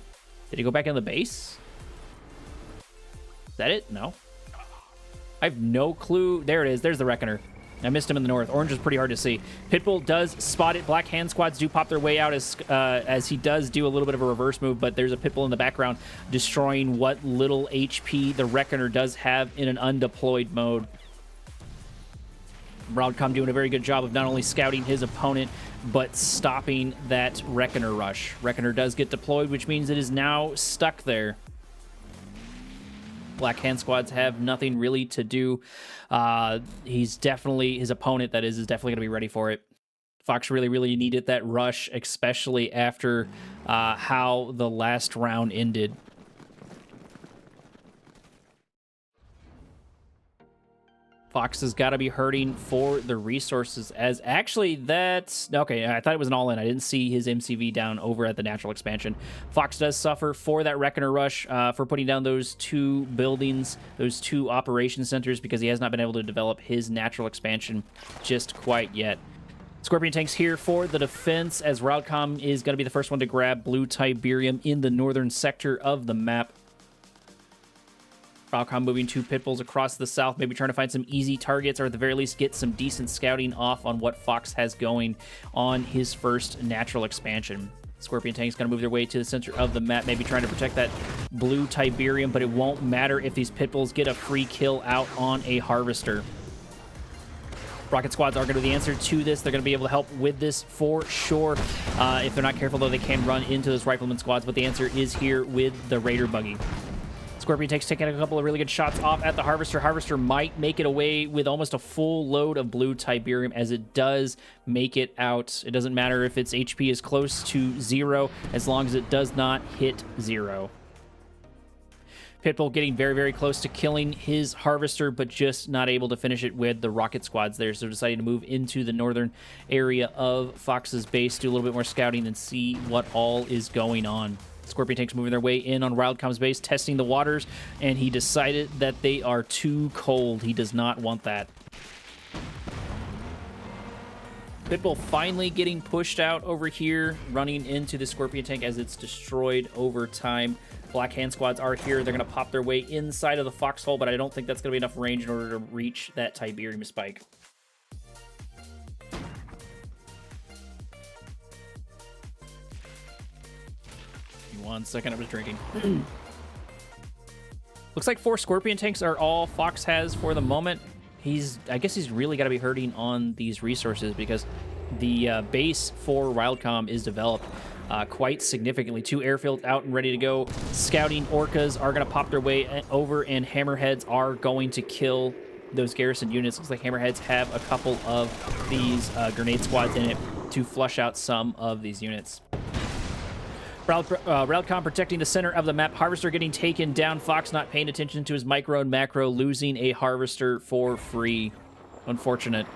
Speaker 1: Did he go back in the base? Is that it? No. I have no clue. There it is. There's the Reckoner. I missed him in the north. Orange is pretty hard to see. Pitbull does spot it. Black Hand squads do pop their way out as he does do a little bit of a reverse move, but there's a Pitbull in the background destroying what little HP the Reckoner does have in an undeployed mode. Wildcom doing a very good job of not only scouting his opponent, but stopping that Reckoner rush. Reckoner does get deployed, which means it is now stuck there. Black Hand squads have nothing really to do. His opponent, that is definitely going to be ready for it. Fox really needed that rush, especially after how the last round ended. Fox has got to be hurting for the resources, as actually that's... Okay, I thought it was an all-in. I didn't see his MCV down over at the natural expansion. Fox does suffer for that Reckoner rush for putting down those two buildings, those two operation centers, because he has not been able to develop his natural expansion just quite yet. Scorpion tanks here for the defense, as Wildcom is going to be the first one to grab Blue Tiberium in the northern sector of the map. Wildcom moving two pit bulls across the south, maybe trying to find some easy targets, or at the very least get some decent scouting off on what Fox has going on his first natural expansion. Scorpion tank's going to move their way to the center of the map, maybe trying to protect that Blue Tiberium, but it won't matter if these pit bulls get a free kill out on a harvester. Rocket squads are going to be the answer to this. They're going to be able to help with this for sure. If they're not careful, though, they can run into those rifleman squads, but the answer is here with the Raider buggy. Scorpion takes taking a couple of really good shots off at the Harvester. Harvester might make it away with almost a full load of Blue Tiberium, as it does make it out. It doesn't matter if its HP is close to 0, as long as it does not hit 0. Pitbull getting very close to killing his Harvester, but just not able to finish it with the rocket squads there. So deciding to move into the northern area of Fox's base, do a little bit more scouting, and see what all is going on. Scorpion tanks moving their way in on Wildcom's base, testing the waters, and he decided that they are too cold. He does not want that. Pitbull finally getting pushed out over here, running into the Scorpion tank as it's destroyed over time. Black Hand squads are here. They're going to pop their way inside of the foxhole, but I don't think that's going to be enough range in order to reach that Tiberium spike. One second, I was drinking. Looks like 4 Scorpion tanks are all Fox has for the moment. I guess he's really got to be hurting on these resources, because the base for Wildcom is developed. quite significantly. 2 airfields out and ready to go. Scouting orcas are going to pop their way over, and hammerheads are going to kill those garrison units. Looks like hammerheads have a couple of these grenade squads in it to flush out some of these units. Railcom protecting the center of the map. Harvester getting taken down. Fox not paying attention to his micro and macro, losing a Harvester for free. Unfortunate.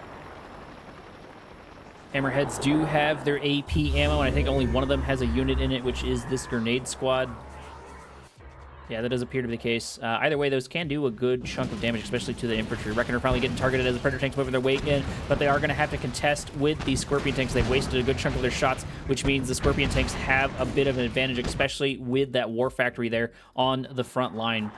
Speaker 1: Hammerheads do have their AP ammo, and I think only one of them has a unit in it, which is this grenade squad. Yeah, that does appear to be the case. Either way, those can do a good chunk of damage, especially to the infantry. Reckoner finally getting targeted as the Predator tanks moving their way in, but they are going to have to contest with the Scorpion tanks. They've wasted a good chunk of their shots, which means the Scorpion tanks have a bit of an advantage, especially with that War Factory there on the front line.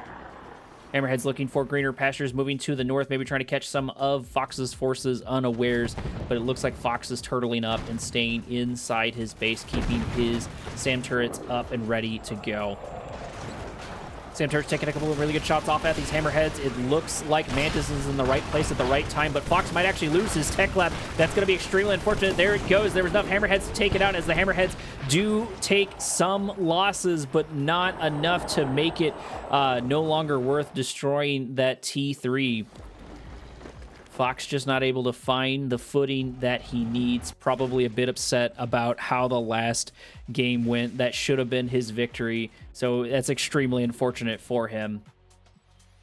Speaker 1: Hammerhead's looking for greener pastures, moving to the north, maybe trying to catch some of Fox's forces unawares, but it looks like Fox is turtling up and staying inside his base, keeping his SAM turrets up and ready to go. SAM turrets taking a couple of really good shots off at these hammerheads. It looks like Mantis is in the right place at the right time, but Fox might actually lose his tech lab. That's going to be extremely unfortunate. There it goes. There was enough hammerheads to take it out, as the hammerheads do take some losses, but not enough to make it no longer worth destroying that T3. Fox just not able to find the footing that he needs. Probably a bit upset about how the last game went. That should have been his victory. So that's extremely unfortunate for him.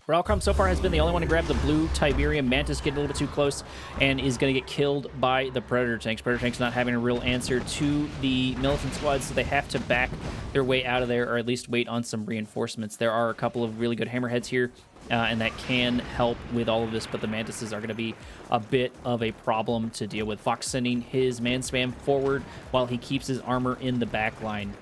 Speaker 1: Railcom so far has been the only one to grab the blue Tiberium. Mantis getting a little bit too close and is going to get killed by the Predator tanks. Predator tanks not having a real answer to the militant squads, so they have to back their way out of there, or at least wait on some reinforcements. There are a couple of really good hammerheads here, and that can help with all of this, but the Mantises are going to be a bit of a problem to deal with. Fox sending his man spam forward while he keeps his armor in the back line.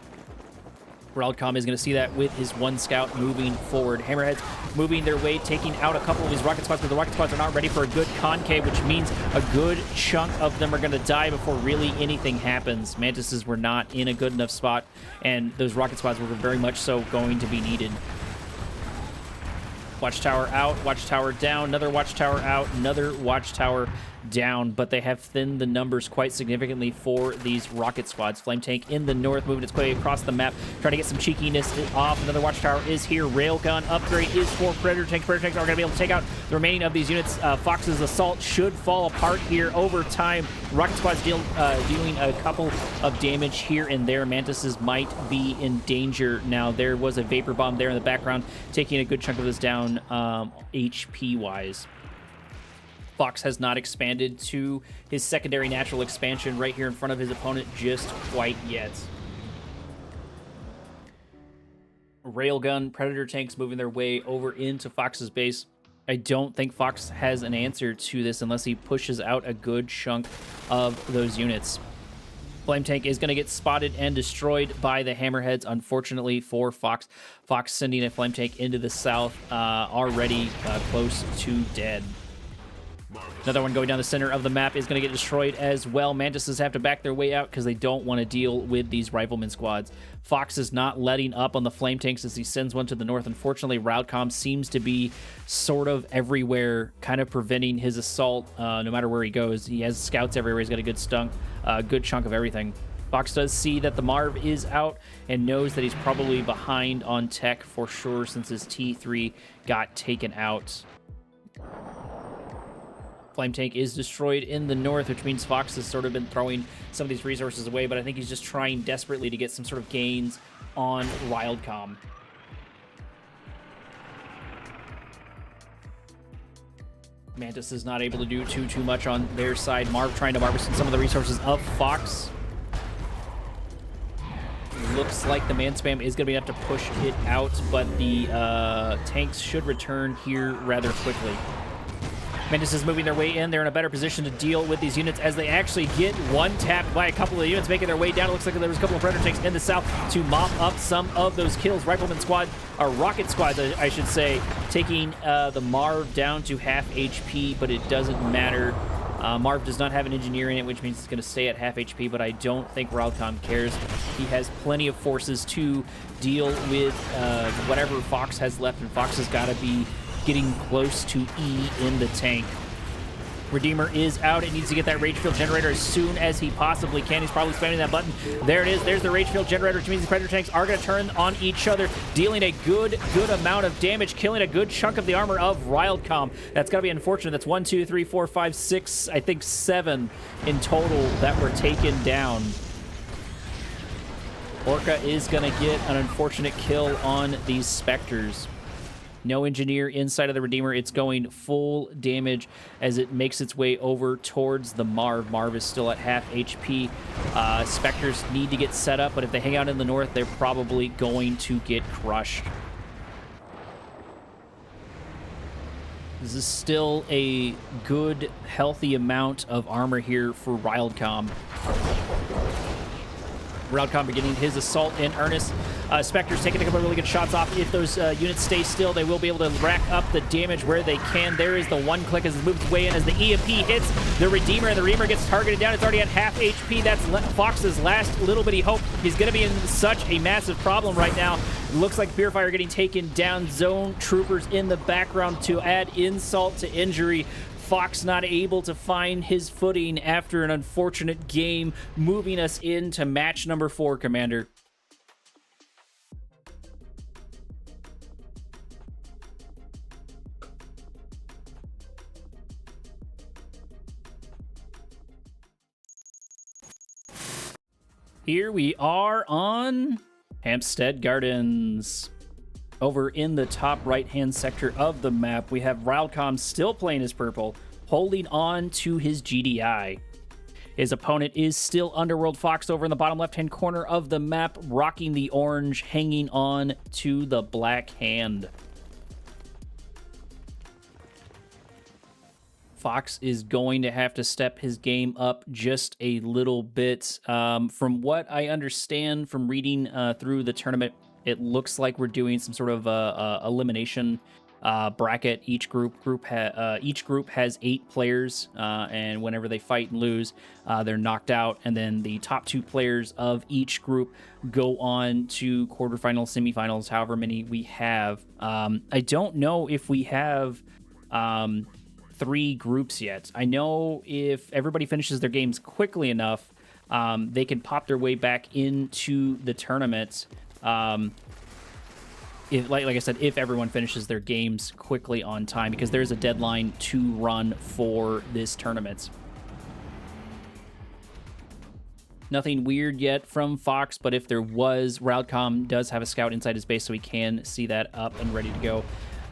Speaker 1: Railcom is going to see that with his one scout moving forward. Hammerheads moving their way, taking out a couple of these rocket squads, but the rocket squads are not ready for a good concave, which means a good chunk of them are going to die before really anything happens. Mantises were not in a good enough spot, and those rocket squads were very much so going to be needed. Watchtower out, watchtower down, another watchtower out, another watchtower down, but they have thinned the numbers quite significantly for these rocket squads. Flame tank in the north, moving its way across the map, trying to get some cheekiness off. Another watchtower is here. Railgun upgrade is for Predator tanks. Predator tanks are going to be able to take out the remaining of these units. Fox's assault should fall apart here over time. Rocket squads dealing a couple of damage here and there. Mantises might be in danger now. There was a vapor bomb there in the background, taking a good chunk of this down HP-wise. Fox has not expanded to his secondary natural expansion right here in front of his opponent just quite yet. Railgun, Predator tanks moving their way over into Fox's base. I don't think Fox has an answer to this unless he pushes out a good chunk of those units. Flame tank is going to get spotted and destroyed by the hammerheads, unfortunately for Fox. Fox sending a flame tank into the south, already close to dead. Another one going down the center of the map is going to get destroyed as well. Mantises have to back their way out because they don't want to deal with these rifleman squads. Fox is not letting up on the flame tanks as he sends one to the north. Unfortunately, Railcom seems to be sort of everywhere, kind of preventing his assault no matter where he goes. He has scouts everywhere. He's got a good chunk of everything. Fox does see that the Marv is out and knows that he's probably behind on tech for sure since his T3 got taken out. Flame tank is destroyed in the north, which means Fox has sort of been throwing some of these resources away, but I think he's just trying desperately to get some sort of gains on Railcom. Mantis is not able to do too much on their side. Marv trying to harvest some of the resources of Fox. Looks like the man spam is going to be enough to push it out, but the tanks should return here rather quickly. Mantis is moving their way in. They're in a better position to deal with these units as they actually get one-tapped by a couple of units making their way down. It looks like there was a couple of Predator tanks in the south to mop up some of those kills. Rifleman squad, or rocket squads, I should say, taking the Marv down to half HP, but it doesn't matter. Marv does not have an engineer in it, which means it's going to stay at half HP, but I don't think Railcom cares. He has plenty of forces to deal with whatever Fox has left, and Fox has got to be getting close to E in the tank. Redeemer is out. It needs to get that Rage Field Generator as soon as he possibly can. He's probably spamming that button. There it is. There's the Rage Field Generator, which means the Predator tanks are going to turn on each other, dealing a good amount of damage, killing a good chunk of the armor of Wildcom. That's going to be unfortunate. That's 1, 2, 3, 4, 5, 6, I think 7 in total that were taken down. Orca is going to get an unfortunate kill on these Spectres. No engineer inside of the Redeemer. It's going full damage as it makes its way over towards the Marv. Marv is still at half HP. Spectres need to get set up, but if they hang out in the north, they're probably going to get crushed. This is still a good, healthy amount of armor here for Wildcom. Wildcom beginning his assault in earnest. Spectre's taking a couple of really good shots off. If those units stay still, they will be able to rack up the damage where they can. There is the one click as it moves its way in as the EMP hits the Redeemer, and the Redeemer gets targeted down. It's already at half HP. That's Fox's last little bitty hope. He's going to be in such a massive problem right now. It looks like Purifier getting taken down. Zone troopers in the background to add insult to injury. Fox not able to find his footing after an unfortunate game, moving us into match number 4, Commander. Here we are on Hampstead Gardens. Over in the top right-hand sector of the map, we have Wildcom still playing his purple, holding on to his GDI. His opponent is still Underworld Fox over in the bottom left-hand corner of the map, rocking the orange, hanging on to the black hand. Fox is going to have to step his game up just a little bit. From what I understand from reading through the tournament, it looks like we're doing some sort of elimination bracket. Each group has 8 players, and whenever they fight and lose, they're knocked out. And then the top 2 players of each group go on to quarterfinals, semifinals, however many we have. I don't know if we have 3 groups yet. I know if everybody finishes their games quickly enough, they can pop their way back into the tournament. If, like I said, if everyone finishes their games quickly on time, because there's a deadline to run for this tournament. Nothing weird yet from Fox, but if there was, Wildcom does have a scout inside his base, so we can see that up and ready to go.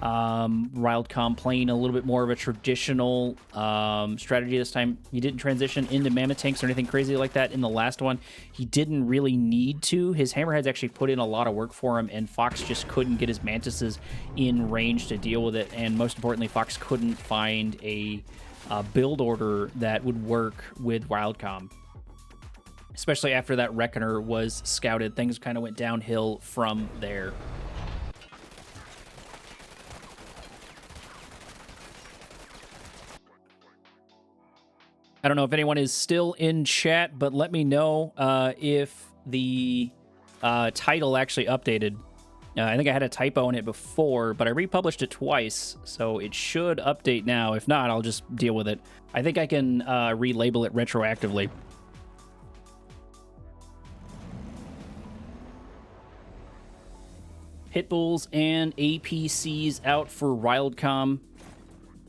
Speaker 1: Wildcom playing a little bit more of a traditional strategy this time. He didn't transition into mammoth tanks or anything crazy like that in the last one. He didn't really need to. His hammerheads actually put in a lot of work for him, and Fox just couldn't get his mantises in range to deal with it. And most importantly, Fox couldn't find a build order that would work with Wildcom. Especially after that Reckoner was scouted, things kind of went downhill from there. I don't know if anyone is still in chat, but let me know if the title actually updated. I think I had a typo in it before, but I republished it twice, so it should update now. If not, I'll just deal with it. I think I can relabel it retroactively. Pitbulls and APCs out for Wildcom.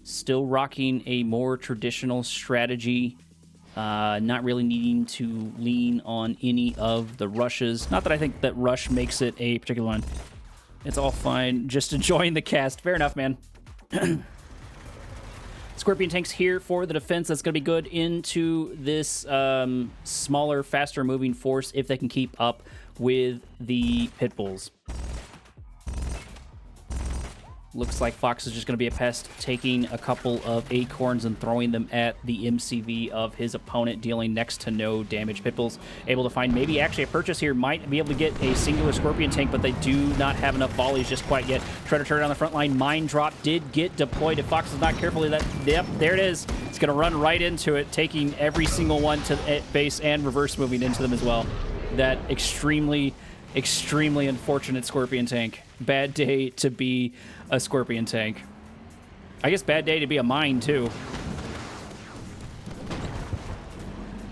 Speaker 1: Still rocking a more traditional strategy, not really needing to lean on any of the rushes. Not that I think that rush makes it a particular one. It's all fine, just enjoying the cast. Fair enough, man. Scorpion tanks here for the defense. That's going to be good into this smaller, faster moving force if they can keep up with the Pitbulls. Looks like Fox is just going to be a pest, taking a couple of acorns and throwing them at the MCV of his opponent, dealing next to no damage. Pitbulls able to find maybe actually a purchase here, might be able to get a singular Scorpion tank, but they do not have enough volleys just quite yet. Try to turn it on the front line. Mine drop did get deployed. If Fox is not careful, yep, there it is. It's going to run right into it, taking every single one to base and reverse moving into them as well. That extremely unfortunate Scorpion tank. Bad day to be a Scorpion tank. I guess bad day to be a mine, too.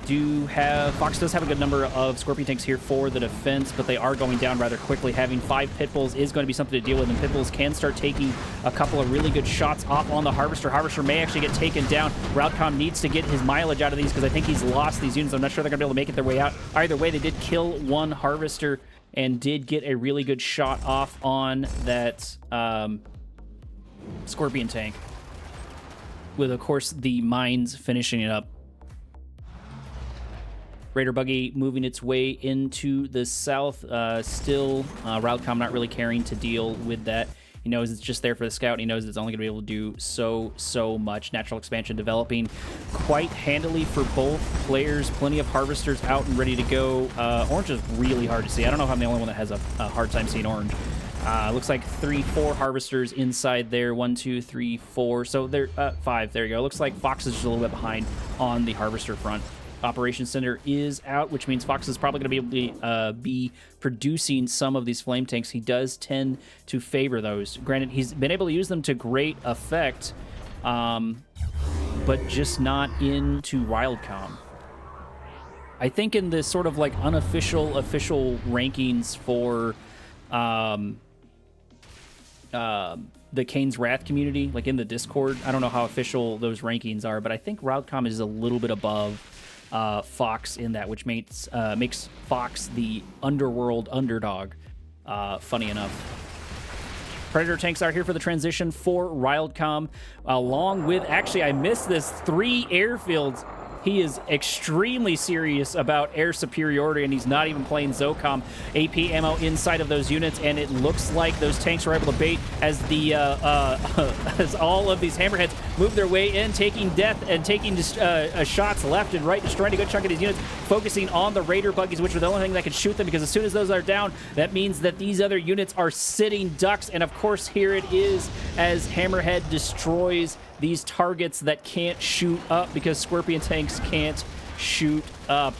Speaker 1: Fox does have a good number of Scorpion tanks here for the defense, but they are going down rather quickly. Having 5 pit bulls is going to be something to deal with, and pit bulls can start taking a couple of really good shots off on the Harvester. Harvester may actually get taken down. Routcom needs to get his mileage out of these because I think he's lost these units. I'm not sure they're going to be able to make it their way out. Either way, they did kill one Harvester and did get a really good shot off on that Scorpion tank, with, of course, the mines finishing it up. Raider buggy moving its way into the south. Still, Routcom not really caring to deal with that. He knows it's just there for the scout. He knows it's only going to be able to do so much. Natural expansion developing quite handily for both players. Plenty of harvesters out and ready to go. Orange is really hard to see. I don't know if I'm the only one that has a hard time seeing orange. Looks like 3-4 harvesters inside there. 1, 2, 3, 4. So there, 5. There you go. Looks like Fox is just a little bit behind on the harvester front. Operations Center is out, which means Fox is probably going to be able to be producing some of these flame tanks. He does tend to favor those. Granted, he's been able to use them to great effect, but just not into Wildcom. I think in this sort of like unofficial, official rankings for the Kane's Wrath community, like in the Discord, I don't know how official those rankings are, but I think Wildcom is a little bit above Fox in that, which makes Fox the underworld underdog, funny enough. Predator tanks are here for the transition for Wildcom, along with, actually, I missed this, 3 airfields. He is extremely serious about air superiority, and he's not even playing Zocom. AP ammo inside of those units, and it looks like those tanks were able to bait as the as all of these hammerheads move their way in, taking death and taking shots left and right, destroying a good chunk of these units, focusing on the Raider buggies, which are the only thing that can shoot them, because as soon as those are down, that means that these other units are sitting ducks. And of course, here it is as Hammerhead destroys these targets that can't shoot up because Scorpion tanks can't shoot up.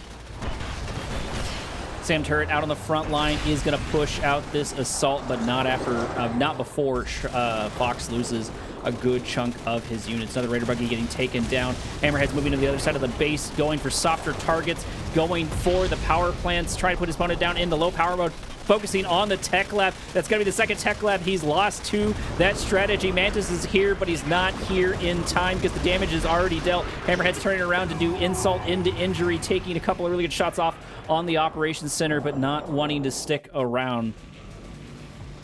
Speaker 1: Sam Turret out on the front line is going to push out this assault, but not before Fox loses a good chunk of his units. Another Raider buggy getting taken down. Hammerhead's moving to the other side of the base, going for softer targets, going for the power plants, trying to put his opponent down in the low power mode, focusing on the tech lab. That's going to be the second tech lab he's lost to that strategy. Mantis is here, but he's not here in time because the damage is already dealt. Hammerhead's turning around to do insult into injury, taking a couple of really good shots off on the operations center, but not wanting to stick around.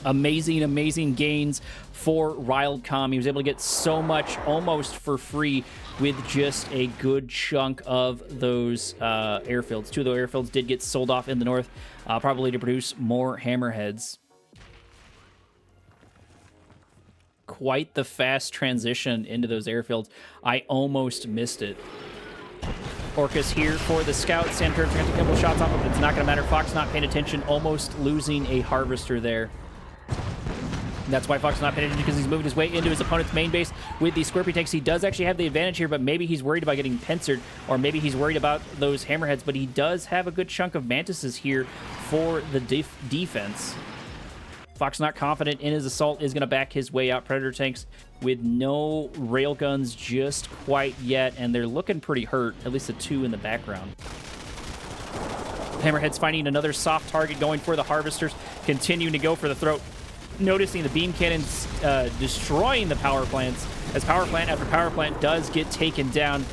Speaker 1: Amazing gains for Wildcom. He was able to get so much almost for free with just a good chunk of those airfields. 2 of the airfields did get sold off in the north, probably to produce more hammerheads. Quite the fast transition into those airfields. I almost missed it. Orcus here for the scout. Sam Turret's going to take a couple shots off him, but it's not going to matter. Fox not paying attention, almost losing a harvester there. That's why Fox is not paying attention, because he's moving his way into his opponent's main base with the Scorpion tanks. He does actually have the advantage here, but maybe he's worried about getting pincered, or maybe he's worried about those hammerheads, but he does have a good chunk of mantises here for the defense. Fox not confident in his assault, is going to back his way out. Predator tanks with no railguns just quite yet, and they're looking pretty hurt, at least the 2 in the background. Hammerhead's finding another soft target, going for the harvesters, continuing to go for the throat. Noticing the beam cannons destroying the power plants, as power plant after power plant does get taken down.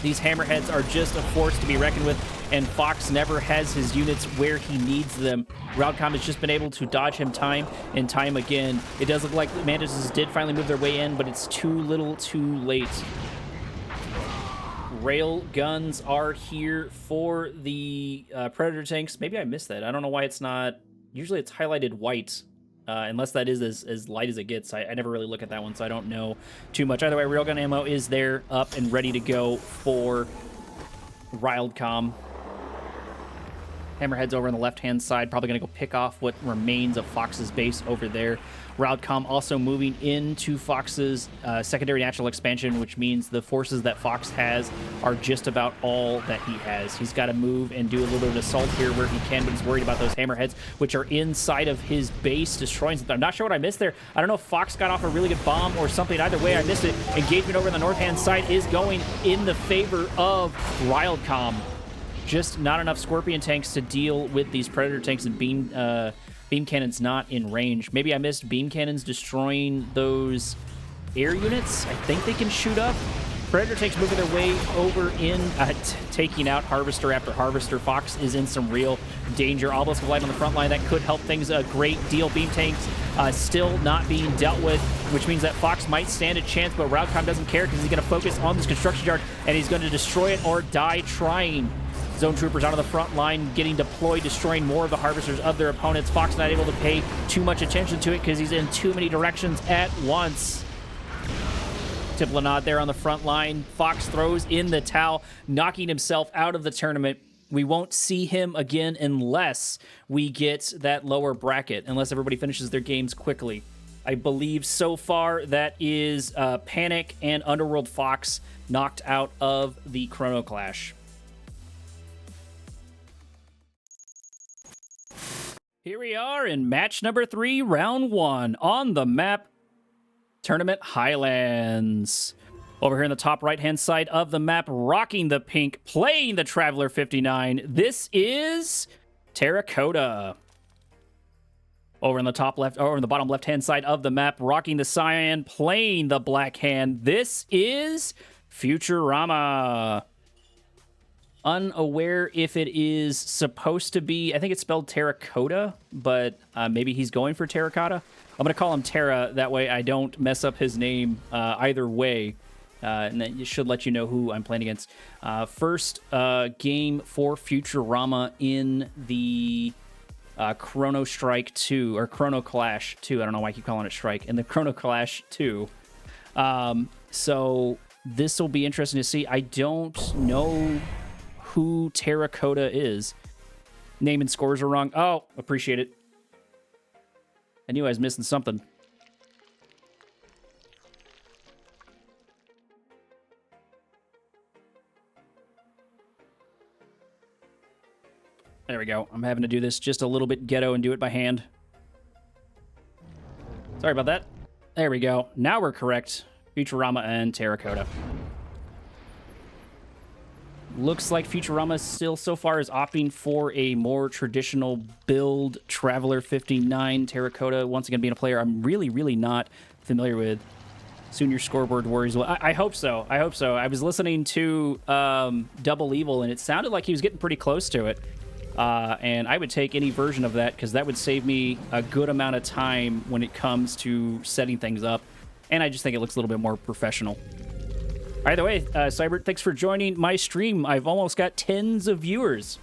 Speaker 1: These hammerheads are just a force to be reckoned with, and Fox never has his units where he needs them. Routcom has just been able to dodge him time and time again. It does look like the Mantises did finally move their way in, but it's too little too late. Rail guns are here for the Predator tanks. Maybe I missed that. I don't know why it's not. Usually it's highlighted white. Unless that is as light as it gets. I never really look at that one, so I don't know too much. Either way, railgun ammo is there, up and ready to go for Wildcom. Hammerhead's over on the left-hand side, probably going to go pick off what remains of Fox's base over there. Raudcom also moving into Fox's secondary natural expansion, which means the forces that Fox has are just about all that he has. He's got to move and do a little bit of assault here where he can, but he's worried about those Hammerheads, which are inside of his base, destroying something. I'm not sure what I missed there. I don't know if Fox got off a really good bomb or something. Either way, I missed it. Engagement over on the north-hand side is going in the favor of Raudcom. Just not enough Scorpion tanks to deal with these Predator tanks, and beam cannons not in range. Maybe I missed beam cannons destroying those air units. I think they can shoot up. Predator tanks moving their way over in, taking out Harvester after Harvester. Fox is in some real danger. Obelisk of Light on the front line. That could help things a great deal. Beam tanks still not being dealt with, which means that Fox might stand a chance, but Raudcom doesn't care because he's going to focus on this construction yard, and he's going to destroy it or die trying. Zone troopers out of the front line getting deployed, destroying more of the harvesters of their opponents. Fox not able to pay too much attention to it because he's in too many directions at once. Tiplanod there on the front line. Fox throws in the towel, knocking himself out of the tournament. We won't see him again unless we get that lower bracket, unless everybody finishes their games quickly. I believe so far that is Panic and Underworld Fox knocked out of the Chrono Clash. Here we are in match number 3, round 1, on the map, Tournament Highlands. Over here in the top right-hand side of the map, rocking the pink, playing the Traveler 59, this is Terracotta. Over in the top left, or in the bottom left-hand side of the map, rocking the cyan, playing the black hand, this is Futurama. Unaware if it is supposed to be, I think it's spelled terracotta, but maybe he's going for terracotta. I'm going to call him Terra, that way I don't mess up his name either way. And that should let you know who I'm playing against. First game for Futurama in the Chrono Strike 2, or Chrono Clash 2. I don't know why I keep calling it Strike. In the Chrono Clash 2. So this will be interesting to see. I don't know who Terracotta is. Name and scores are wrong. Oh, appreciate it. I knew I was missing something. There we go. I'm having to do this just a little bit ghetto and do it by hand. Sorry about that. There we go. Now we're correct. Futurama and Terracotta. Looks like Futurama still so far is opting for a more traditional build. Traveler 59, Terracotta, once again being a player I'm really, really not familiar with. Soon your scoreboard worries. Well, I hope so. I hope so. I was listening to Double Evil, and it sounded like he was getting pretty close to it. And I would take any version of that, because that would save me a good amount of time when it comes to setting things up. And I just think it looks a little bit more professional. Either way, Cybert, thanks for joining my stream. I've almost got tens of viewers.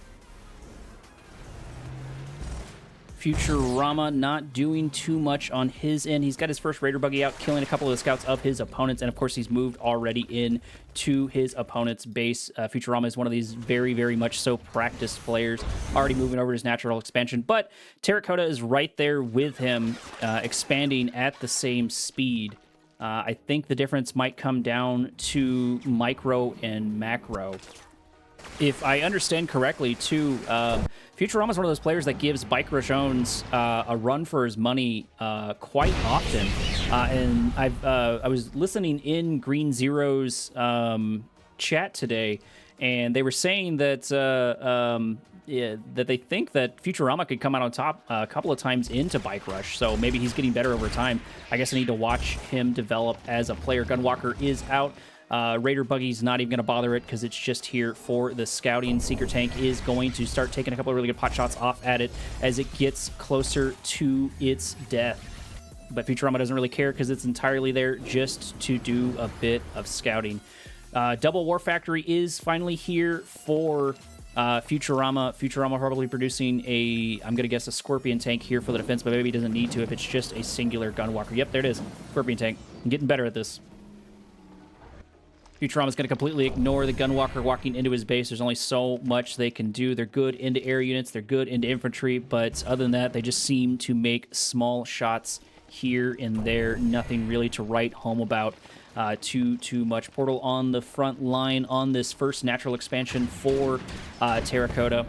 Speaker 1: Futurama not doing too much on his end. He's got his first Raider Buggy out, killing a couple of the scouts of his opponents, and of course he's moved already in to his opponent's base. Futurama is one of these very, very much so practiced players, already moving over his natural expansion, but Terracotta is right there with him, expanding at the same speed. I think the difference might come down to micro and macro. If I understand correctly, too, Futurama is one of those players that gives Bike Rojones a run for his money quite often. And I was listening in Green Zero's chat today, and they were saying that that they think that Futurama could come out on top a couple of times into Bike Rush, so maybe he's getting better over time. I guess I need to watch him develop as a player. Gunwalker is out. Raider Buggy's not even going to bother it because it's just here for the scouting. Seeker Tank is going to start taking a couple of really good pot shots off at it as it gets closer to its death. But Futurama doesn't really care because it's entirely there just to do a bit of scouting. Double War Factory is finally here for Futurama. Futurama probably producing I'm going to guess, a Scorpion Tank here for the defense, but maybe he doesn't need to if it's just a singular Gunwalker. Yep, there it is. Scorpion Tank. I'm getting better at this. Futurama's going to completely ignore the Gunwalker walking into his base. There's only so much they can do. They're good into air units. They're good into infantry. But other than that, they just seem to make small shots here and there. Nothing really to write home about too much. Portal on the front line on this first natural expansion for Terracotta.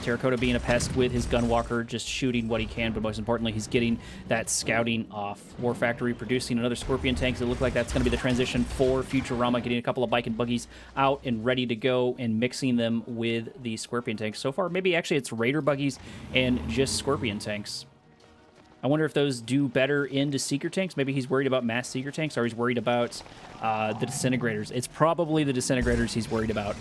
Speaker 1: Terracotta being a pest with his Gunwalker, just shooting what he can, but most importantly, he's getting that scouting off. War Factory producing another Scorpion tank. It looks like that's going to be the transition for Futurama, getting a couple of bike and buggies out and ready to go and mixing them with the Scorpion tanks. So far, maybe actually it's Raider buggies and just Scorpion tanks. I wonder if those do better into Seeker tanks. Maybe he's worried about mass Seeker tanks, or he's worried about the Disintegrators. It's probably the Disintegrators he's worried about.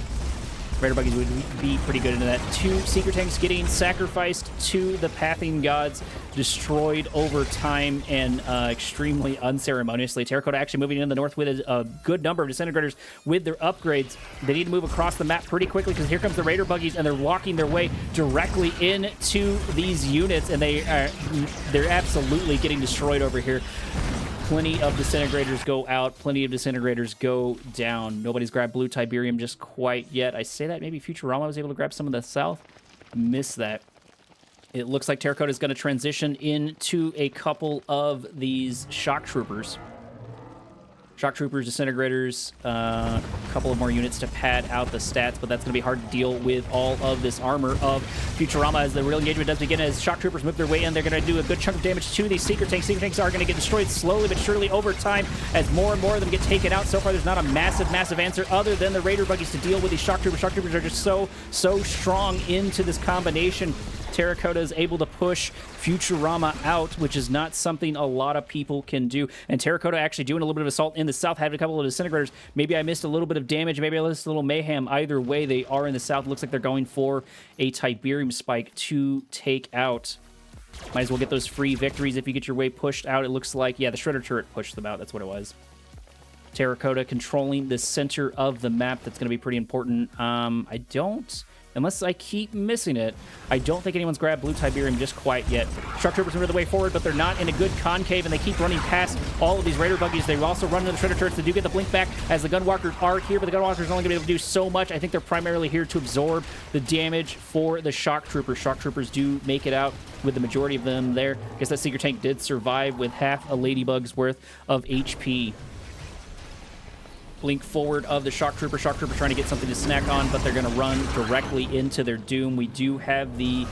Speaker 1: Raider buggies would be pretty good into that. 2 Seeker tanks getting sacrificed to the Pathing Gods, destroyed over time and extremely unceremoniously. Terracotta actually moving in the north with a good number of Disintegrators with their upgrades. They need to move across the map pretty quickly because here comes the Raider buggies and they're walking their way directly into these units, and they're absolutely getting destroyed over here. Plenty of Disintegrators go out. Plenty of Disintegrators go down. Nobody's grabbed Blue Tiberium just quite yet. I say that maybe Futurama was able to grab some of the south. Missed that. It looks like Terracotta is going to transition into a couple of these Shock Troopers. Shock Troopers, Disintegrators, a couple of more units to pad out the stats, but that's going to be hard to deal with all of this armor of Futurama as the real engagement does begin. As Shock Troopers move their way in, they're going to do a good chunk of damage to these Seeker tanks. Seeker tanks are going to get destroyed slowly but surely over time as more and more of them get taken out. So far, there's not a massive answer other than the Raider buggies to deal with these Shock Troopers. Shock Troopers are just so strong into this combination. Terracotta is able to push Futurama out, which is not something a lot of people can do. And Terracotta actually doing a little bit of assault in the south, having a couple of Disintegrators. Maybe I missed a little bit of damage. Maybe I missed a little mayhem. Either way, they are in the south. Looks like they're going for a Tiberium spike to take out. Might as well get those free victories if you get your way pushed out. It looks like, yeah, the Shredder turret pushed them out. That's what it was. Terracotta controlling the center of the map. That's going to be pretty important. Unless I keep missing it, I don't think anyone's grabbed Blue Tiberium just quite yet. Shock Troopers are the way forward, but they're not in a good concave, and they keep running past all of these Raider buggies. They also run into the Shredder turrets. They do get the blink back as the Gunwalkers are here, but the Gunwalkers are only going to be able to do so much. I think they're primarily here to absorb the damage for the Shock Troopers. Shock Troopers do make it out with the majority of them there. I guess that Seeker tank did survive with half a Ladybug's worth of HP. Blink forward of the Shock Trooper. Shock Trooper trying to get something to snack on, but they're going to run directly into their doom. We do have the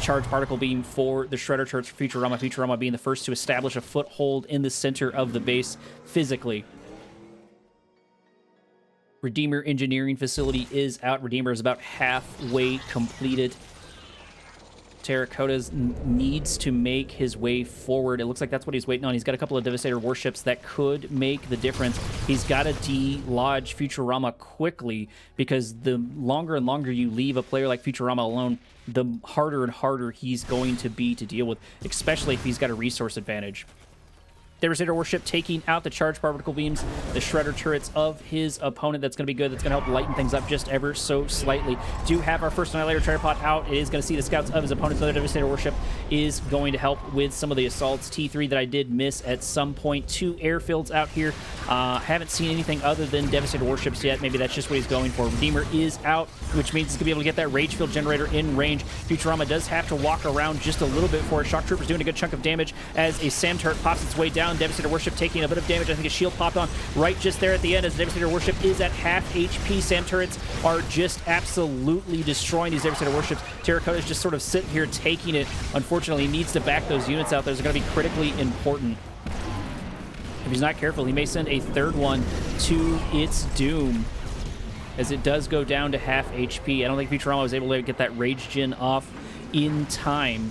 Speaker 1: charge particle beam for the Shredder turrets for Futurama. Futurama being the first to establish a foothold in the center of the base physically. Redeemer engineering facility is out. Redeemer is about halfway completed. Terracotta needs to make his way forward. It looks like that's what he's waiting on. He's got a couple of Devastator warships that could make the difference. He's got to de-lodge Futurama quickly, because the longer and longer you leave a player like Futurama alone, the harder and harder he's going to be to deal with, especially if he's got a resource advantage. Devastator warship taking out the charge particle beams, the Shredder turrets of his opponent. That's going to be good. That's going to help lighten things up just ever so slightly. Do have our first Annihilator tripod out. It is going to see the scouts of his opponent's other Devastator warship is going to help with some of the assaults. T3 that I did miss at some point. 2 airfields out here. Haven't seen anything other than Devastator warships yet. Maybe that's just what he's going for. Redeemer is out, which means he's going to be able to get that Rage Field Generator in range. Futurama does have to walk around just a little bit for it. Shock Trooper's doing a good chunk of damage as a SAM turret pops its way down. Devastator warship taking a bit of damage. I think a shield popped on right just there at the end as the Devastator warship is at half HP. SAM turrets are just absolutely destroying these Devastator warships. Terracotta is just sort of sitting here taking it. Unfortunately, he needs to back those units out. Those are going to be critically important. If he's not careful, he may send a third one to its doom, as it does go down to half HP. I don't think Futurama was able to get that Rage Gen off in time.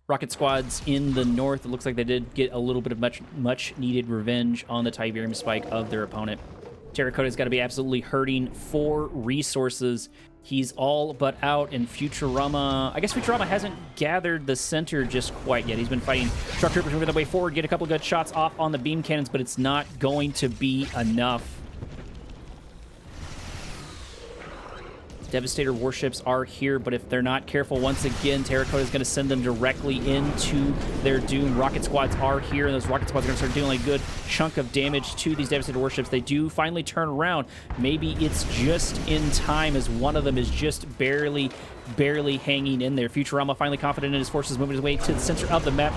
Speaker 1: Rocket squads in the north. It looks like they did get a little bit of much needed revenge on the Tiberium spike of their opponent. Terracotta's got to be absolutely hurting for resources. He's all but out, and Futurama... I guess Futurama hasn't gathered the center just quite yet. He's been fighting Shock Troopers moving their way forward, get a couple good shots off on the beam cannons, but it's not going to be enough. Devastator warships are here, but if they're not careful, once again, Terracotta is going to send them directly into their doom. Rocket squads are here, and those rocket squads are going to start doing a good chunk of damage to these Devastator warships. They do finally turn around. Maybe it's just in time, as one of them is just barely hanging in there. Futurama finally confident in his forces, moving his way to the center of the map.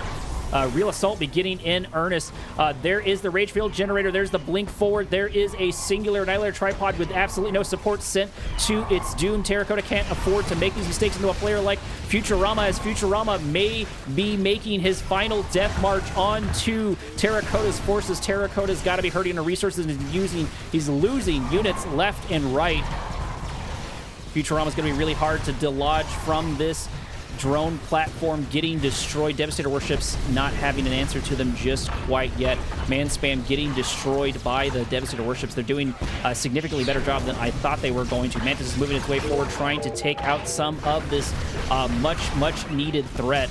Speaker 1: Real assault beginning in earnest. There is the rage field generator. There's the blink forward. There is a singular annihilator tripod with absolutely no support sent to its doom. Terracotta can't afford to make these mistakes into a player like Futurama, as Futurama may be making his final death march onto Terracotta's forces. Terracotta's got to be hurting the resources, and he's losing units left and right. Futurama's going to be really hard to dislodge from this drone platform getting destroyed. Devastator warships not having an answer to them just quite yet. Man spam getting destroyed by the Devastator warships. They're doing a significantly better job than I thought they were going to. Mantis is moving its way forward, trying to take out some of this much needed threat.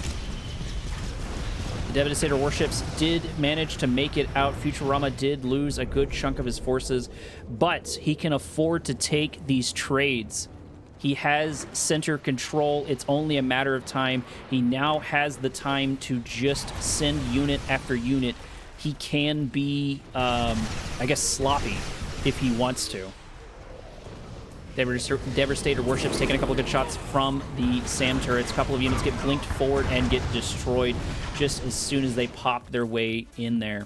Speaker 1: The Devastator warships did manage to make it out. Futurama did lose a good chunk of his forces, but he can afford to take these trades. He has center control. It's only a matter of time. He now has the time to just send unit after unit. He can be, I guess, sloppy if he wants to. Devastator warships taking a couple of good shots from the SAM turrets. A couple of units get blinked forward and get destroyed just as soon as they pop their way in there.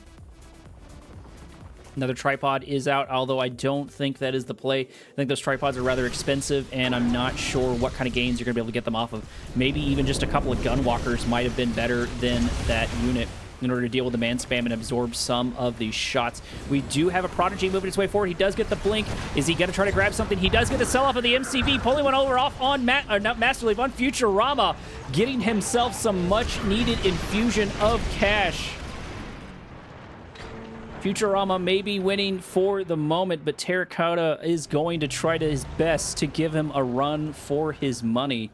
Speaker 1: Another tripod is out, although I don't think that is the play. I think those tripods are rather expensive, and I'm not sure what kind of gains you're going to be able to get them off of. Maybe even just a couple of gunwalkers might have been better than that unit in order to deal with the man spam and absorb some of these shots. We do have a Prodigy moving its way forward. He does get the blink. Is he going to try to grab something? He does get the sell-off of the MCV, pulling one over off on not Master Leaf, on Futurama, getting himself some much-needed infusion of cash. Futurama may be winning for the moment, but Terracotta is going to try his best to give him a run for his money.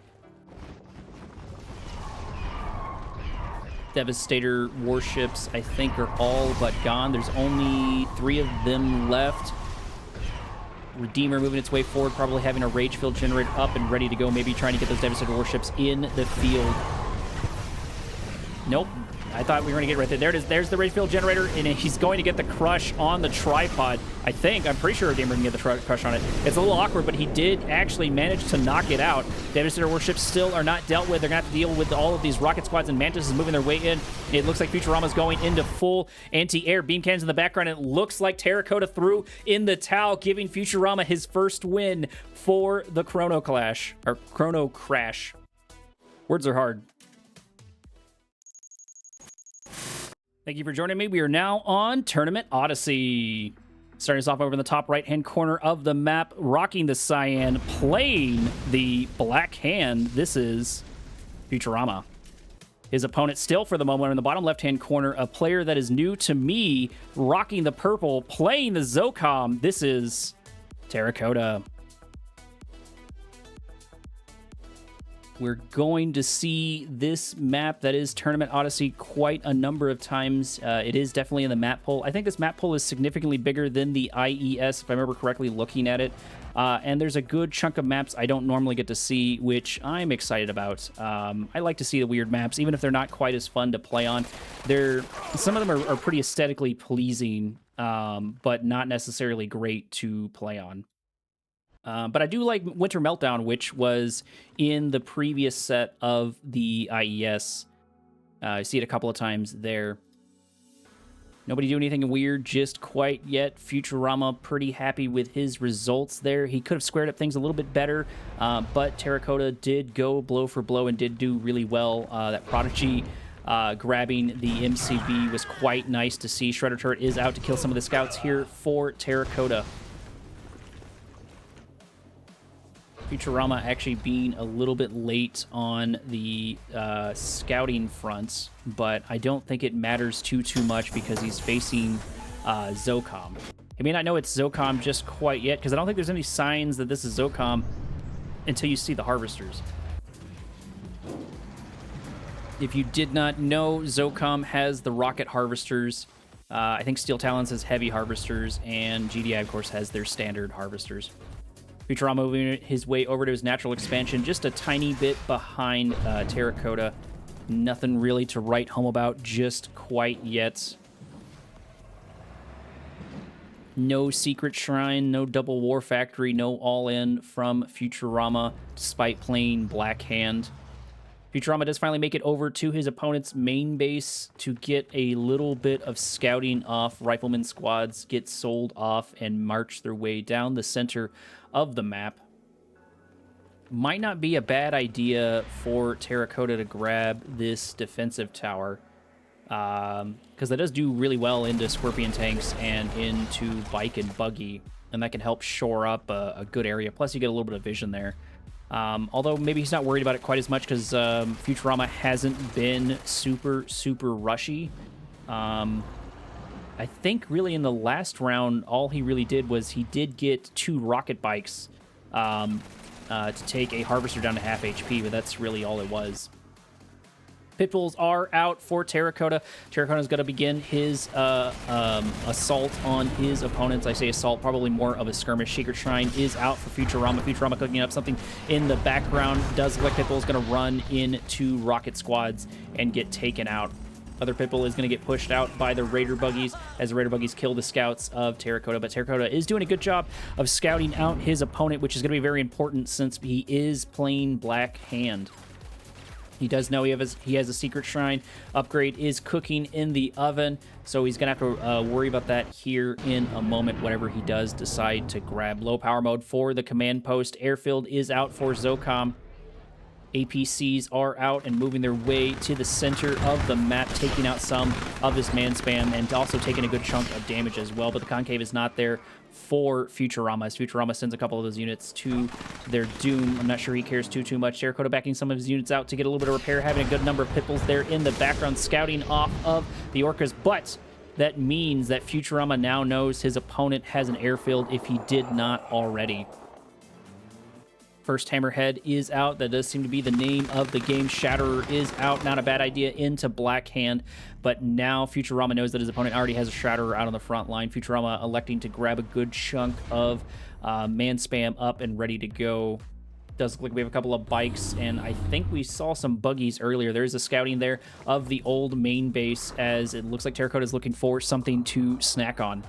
Speaker 1: Devastator warships, I think, are all but gone. There's only 3 of them left. Redeemer moving its way forward, probably having a rage field generator up and ready to go, maybe trying to get those Devastator warships in the field. Nope. I thought we were going to get right there. There it is. There's the rage field generator, and he's going to get the crush on the tripod. I think. I'm pretty sure Redeemer can get the crush on it. It's a little awkward, but he did actually manage to knock it out. Devastator warships still are not dealt with. They're going to have to deal with all of these rocket squads, and Mantis is moving their way in. It looks like Futurama's going into full anti-air beam cannons in the background. It looks like Terracotta threw in the towel, giving Futurama his first win for the Chrono Clash, or Chrono Crash. Words are hard. Thank you for joining me. We are now on Tournament Odyssey. Starting us off over in the top right-hand corner of the map, rocking the cyan, playing the black hand. This is Futurama. His opponent still, for the moment, in the bottom left-hand corner, a player that is new to me, rocking the purple, playing the Zocom. This is Terracotta. We're going to see this map that is Tournament Odyssey quite a number of times. It is definitely in the map pool. I think this map pool is significantly bigger than the IES, if I remember correctly looking at it. And there's a good chunk of maps I don't normally get to see, which I'm excited about. I like to see the weird maps, even if they're not quite as fun to play on. Some of them are pretty aesthetically pleasing, but not necessarily great to play on. But I do like Winter Meltdown, which was in the previous set of the IES. I see it a couple of times there. Nobody doing anything weird just quite yet. Futurama pretty happy with his results there. He could have squared up things a little bit better, but Terracotta did go blow for blow and did do really well. That Prodigy grabbing the MCV was quite nice to see. Shredder Turret is out to kill some of the scouts here for Terracotta. Futurama actually being a little bit late on the scouting fronts, but I don't think it matters too much because he's facing Zocom. He may not know it's Zocom just quite yet, because I don't think there's any signs that this is Zocom until you see the Harvesters. If you did not know, Zocom has the Rocket Harvesters. I think Steel Talons has Heavy Harvesters, and GDI, of course, has their standard Harvesters. Futurama moving his way over to his natural expansion, just a tiny bit behind Terracotta. Nothing really to write home about just quite yet. No Secret Shrine, no Double War Factory, no all-in from Futurama, despite playing Black Hand. Futurama does finally make it over to his opponent's main base to get a little bit of scouting off. Rifleman squads get sold off and march their way down the center of the map. Might not be a bad idea for Terracotta to grab this defensive tower, because that does do really well into Scorpion tanks and into Bike and Buggy, and that can help shore up a good area. Plus, you get a little bit of vision there. Although maybe he's not worried about it quite as much because Futurama hasn't been super rushy. I think really in the last round, all he really did was he did get 2 rocket bikes to take a Harvester down to half HP, but that's really all it was. Pitbulls are out for Terracotta. Terracotta's going to begin his assault on his opponents. I say assault, probably more of a skirmish. Secret Shrine is out for Futurama. Futurama cooking up something in the background. Does look like Pitbull is going to run into rocket squads and get taken out. Other Pitbull is going to get pushed out by the Raider Buggies as the Raider Buggies kill the scouts of Terracotta. But Terracotta is doing a good job of scouting out his opponent, which is going to be very important since he is playing Black Hand. He does know he has a Secret Shrine. Upgrade is cooking in the oven, so he's going to have to worry about that here in a moment whenever he does decide to grab low power mode for the command post. Airfield is out for Zocom. APCs are out and moving their way to the center of the map, taking out some of this man spam and also taking a good chunk of damage as well. But the concave is not there for Futurama, as Futurama sends a couple of those units to their doom. I'm not sure he cares too much. Terracotta backing some of his units out to get a little bit of repair, having a good number of Pitbulls there in the background scouting off of the Orcas, but that means that Futurama now knows his opponent has an airfield if he did not already. First Hammerhead is out. That does seem to be the name of the game. Shatterer is out. Not a bad idea into Black Hand. But now Futurama knows that his opponent already has a Shatterer out on the front line. Futurama electing to grab a good chunk of man spam up and ready to go. Does look like we have a couple of bikes, and I think we saw some buggies earlier. There's a scouting there of the old main base, as it looks like Terracotta is looking for something to snack on.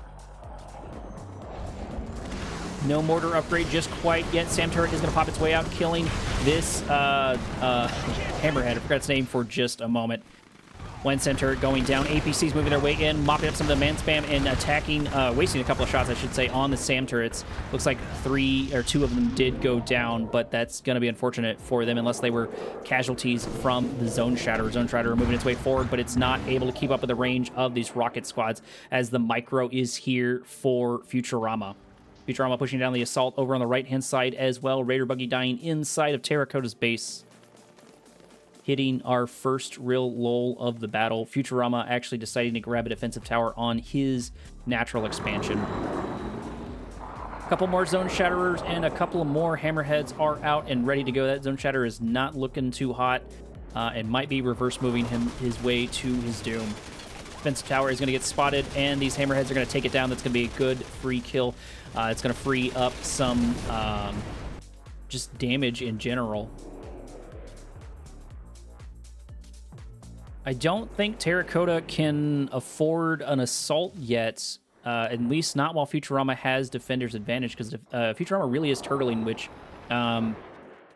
Speaker 1: No mortar upgrade just quite yet. Sam Turret is going to pop its way out, killing this Hammerhead. I forgot its name for just a moment. When Sam Turret going down, APCs moving their way in, mopping up some of the man spam and attacking, wasting a couple of shots, I should say, on the Sam Turrets. Looks like 2 of them did go down, but that's going to be unfortunate for them unless they were casualties from the Zone Shatterer. Zone Shatterer moving its way forward, but it's not able to keep up with the range of these rocket squads as the Micro is here for Futurama. Futurama pushing down the assault over on the right-hand side as well. Raider Buggy dying inside of Terracotta's base. Hitting our first real lull of the battle. Futurama actually deciding to grab a defensive tower on his natural expansion. A couple more Zone Shatterers and a couple of more Hammerheads are out and ready to go. That Zone Shatterer is not looking too hot and might be reverse moving his way to his doom. Defensive tower is going to get spotted, and these Hammerheads are going to take it down. That's going to be a good free kill. It's going to free up some just damage in general. I don't think Terracotta can afford an assault yet, at least not while Futurama has Defender's advantage, because Futurama really is turtling, which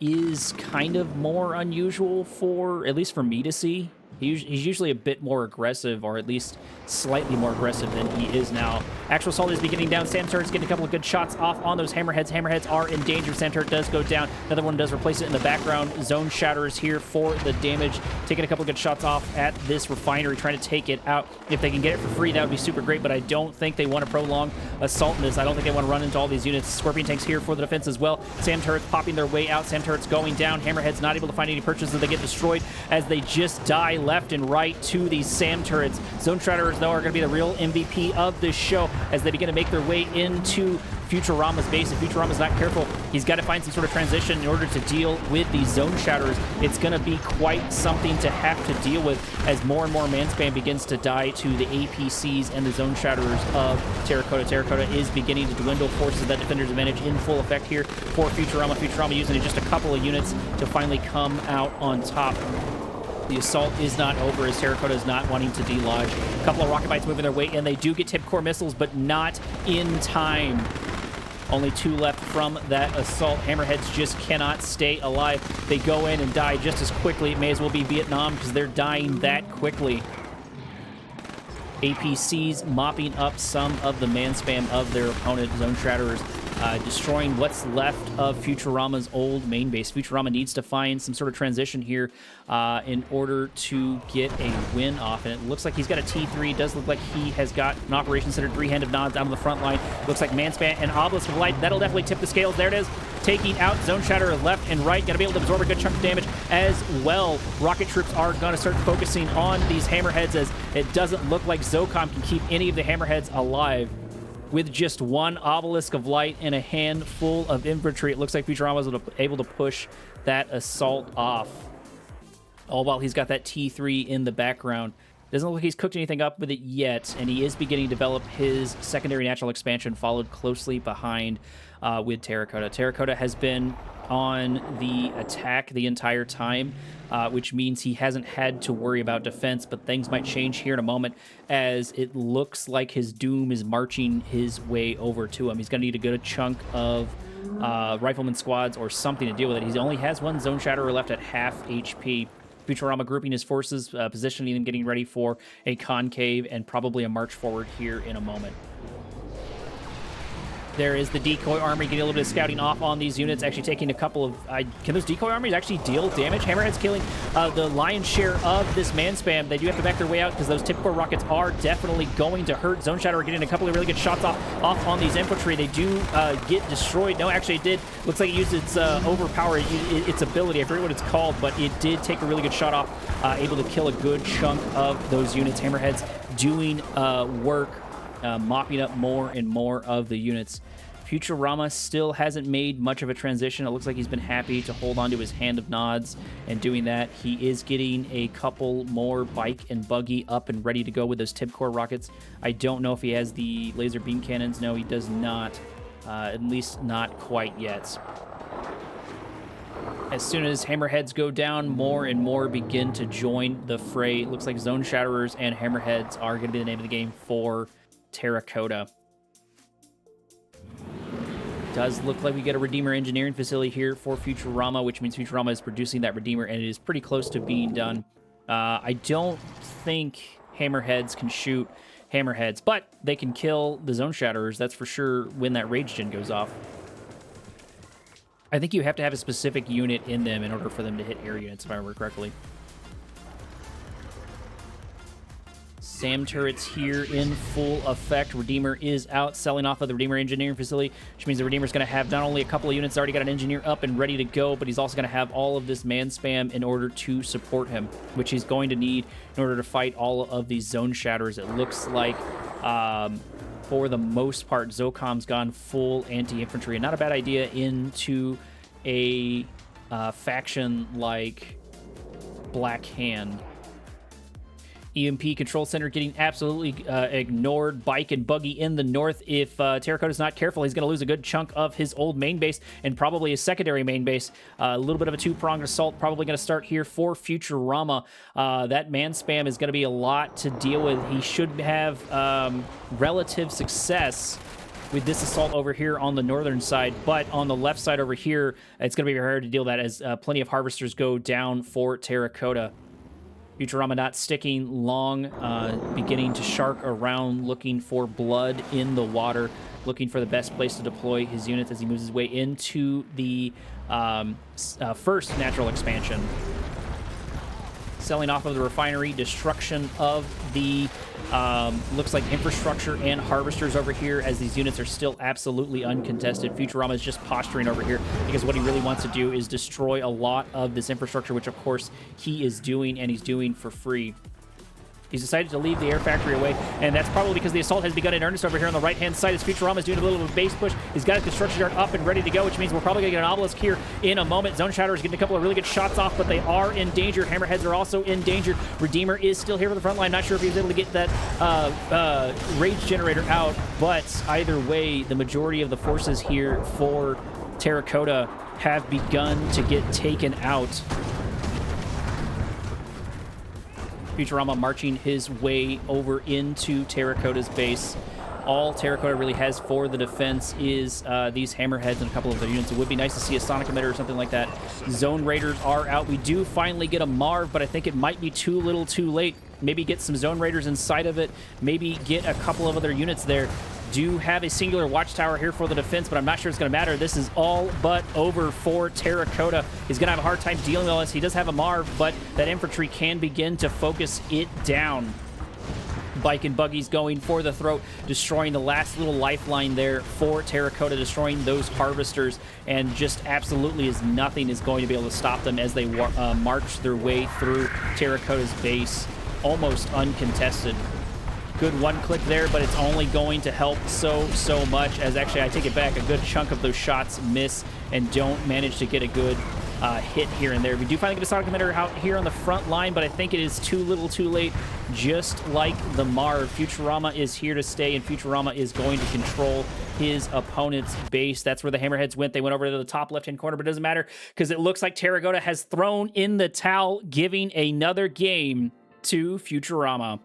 Speaker 1: is kind of more unusual for, at least for me to see. He's usually a bit more aggressive, or at least slightly more aggressive than he is now. Actual assault is beginning down. Sam Turret's getting a couple of good shots off on those Hammerheads. Hammerheads are in danger. Sam Turret does go down. Another one does replace it in the background. Zone Shatterers here for the damage. Taking a couple of good shots off at this refinery, trying to take it out. If they can get it for free, that would be super great, but I don't think they want to prolong assault in this. I don't think they want to run into all these units. Scorpion tanks here for the defense as well. Sam Turret's popping their way out. Sam Turret's going down. Hammerhead's not able to find any purchases. They get destroyed as they just die left and right to these SAM turrets. Zone Shrouders, though, are going to be the real MVP of this show as they begin to make their way into Futurama's base. If Futurama's not careful, he's got to find some sort of transition in order to deal with these Zone Shatters. It's going to be quite something to have to deal with as more and more man spam begins to die to the APCs and the Zone Shatters of Terracotta. Terracotta is beginning to dwindle, forces that defender's advantage in full effect here for Futurama. Futurama using just a couple of units to finally come out on top. The assault is not over as Terracotta is not wanting to delodge. A couple of rocket bites moving their way in. They do get tip core missiles, but not in time. Only 2 left from that assault. Hammerheads just cannot stay alive. They go in and die just as quickly. It may as well be Vietnam because they're dying that quickly. APCs mopping up some of the man spam of their opponent. Zone Shrouders destroying what's left of Futurama's old main base. Futurama needs to find some sort of transition here in order to get a win off. And it looks like he's got a T3. It does look like he has got an Operation Center 3-handed nods down the front line. Looks like Manspan and Obelisk of Light. That'll definitely tip the scales. There it is. Taking out Zone Shatter left and right. Going to be able to absorb a good chunk of damage as well. Rocket troops are going to start focusing on these Hammerheads as it doesn't look like Zocom can keep any of the Hammerheads alive. With just 1 Obelisk of Light and a handful of infantry, it looks like Futurama was able to push that assault off. All while he's got that T3 in the background. Doesn't look like he's cooked anything up with it yet, and he is beginning to develop his secondary natural expansion, followed closely behind with Terracotta. Terracotta has been on the attack the entire time, which means he hasn't had to worry about defense, but things might change here in a moment as it looks like his doom is marching his way over to him. He's going to need a good chunk of rifleman squads or something to deal with it. He only has 1 Zone Shatterer left at half HP. Futurama grouping his forces, positioning them, getting ready for a concave and probably a march forward here in a moment. There is the decoy army getting a little bit of scouting off on these units, actually taking a couple of... can those decoy armies actually deal damage? Hammerhead's killing the lion's share of this man spam. They do have to back their way out because those tip core rockets are definitely going to hurt. Zone Shatter getting a couple of really good shots off on these infantry. They do get destroyed. No, actually it did. Looks like it used its its ability. I forget what it's called, but it did take a really good shot off, able to kill a good chunk of those units. Hammerhead's doing work. Mopping up more and more of the units. Futurama still hasn't made much of a transition. It looks like he's been happy to hold on to his hand of nods and doing that. He is getting a couple more bike and buggy up and ready to go with those tip core rockets. I don't know if he has the laser beam cannons. No, he does not. At least not quite yet. As soon as Hammerheads go down, more and more begin to join the fray. It looks like Zone Shatterers and Hammerheads are going to be the name of the game for Terracotta. Does look like we get a Redeemer engineering facility here for Futurama, which means Futurama is producing that Redeemer, and it is pretty close to being done. I don't think Hammerheads can shoot Hammerheads, but they can kill the Zone Shatterers, that's for sure, when that Rage Gen goes off. I think you have to have a specific unit in them in order for them to hit air units, if I remember correctly. SAM turrets here in full effect. Redeemer is out, selling off of the Redeemer engineering facility, which means the Redeemer's going to have not only a couple of units already got an engineer up and ready to go, but he's also going to have all of this man spam in order to support him, which he's going to need in order to fight all of these Zone Shatterers. It looks like, for the most part, Zocom's gone full anti-infantry, and not a bad idea into a faction like Black Hand. EMP Control Center getting absolutely ignored. Bike and buggy in the north. If Terracotta's not careful, he's going to lose a good chunk of his old main base and probably his secondary main base. A little bit of a two-pronged assault probably going to start here for Futurama. That man spam is going to be a lot to deal with. He should have relative success with this assault over here on the northern side, but on the left side over here, it's going to be very hard to deal with that as plenty of harvesters go down for Terracotta. Futurama not sticking long, beginning to shark around, looking for blood in the water, looking for the best place to deploy his units as he moves his way into the first natural expansion. selling off of the refinery, destruction of the, looks like infrastructure and harvesters over here, as these units are still absolutely uncontested. Futurama is just posturing over here because what he really wants to do is destroy a lot of this infrastructure, which of course he is doing, and he's doing for free. He's decided to leave the air factory away, and that's probably because the assault has begun in earnest over here on the right-hand side as Futurama is doing a little bit of a base push. He's got his construction yard up and ready to go, which means we're probably going to get an obelisk here in a moment. Zone Shatter is getting a couple of really good shots off, but they are in danger. Hammerheads are also in danger. Redeemer is still here for the front line. Not sure if he was able to get that rage generator out, but either way, the majority of the forces here for Terracotta have begun to get taken out. Futurama marching his way over into Terracotta's base. All Terracotta really has for the defense is these hammerheads and a couple of their units. It would be nice to see a sonic emitter or something like that. Zone raiders are out. We do finally get a Marv, but I think it might be too little too late. Maybe get some zone raiders inside of it. Maybe get a couple of other units there. Do have a singular watchtower here for the defense, but I'm not sure it's going to matter. This is all but over for Terracotta. He's going to have a hard time dealing with this. He does have a Marv, but that infantry can begin to focus it down. Bike and buggies going for the throat, destroying the last little lifeline there for Terracotta, destroying those harvesters, and just absolutely is nothing is going to be able to stop them as they march their way through Terracotta's base, almost uncontested. Good one click there, but it's only going to help so much, as actually I take it back, a good chunk of those shots miss and don't manage to get a good hit here and there. We do finally get a sonic emitter out here on the front line, but I think it is too little too late. Just like the Marv, Futurama is here to stay, and Futurama is going to control his opponent's base. That's where the hammerheads went. They went over to the top left-hand corner, but it doesn't matter because it looks like Terracotta has thrown in the towel, giving another game to Futurama.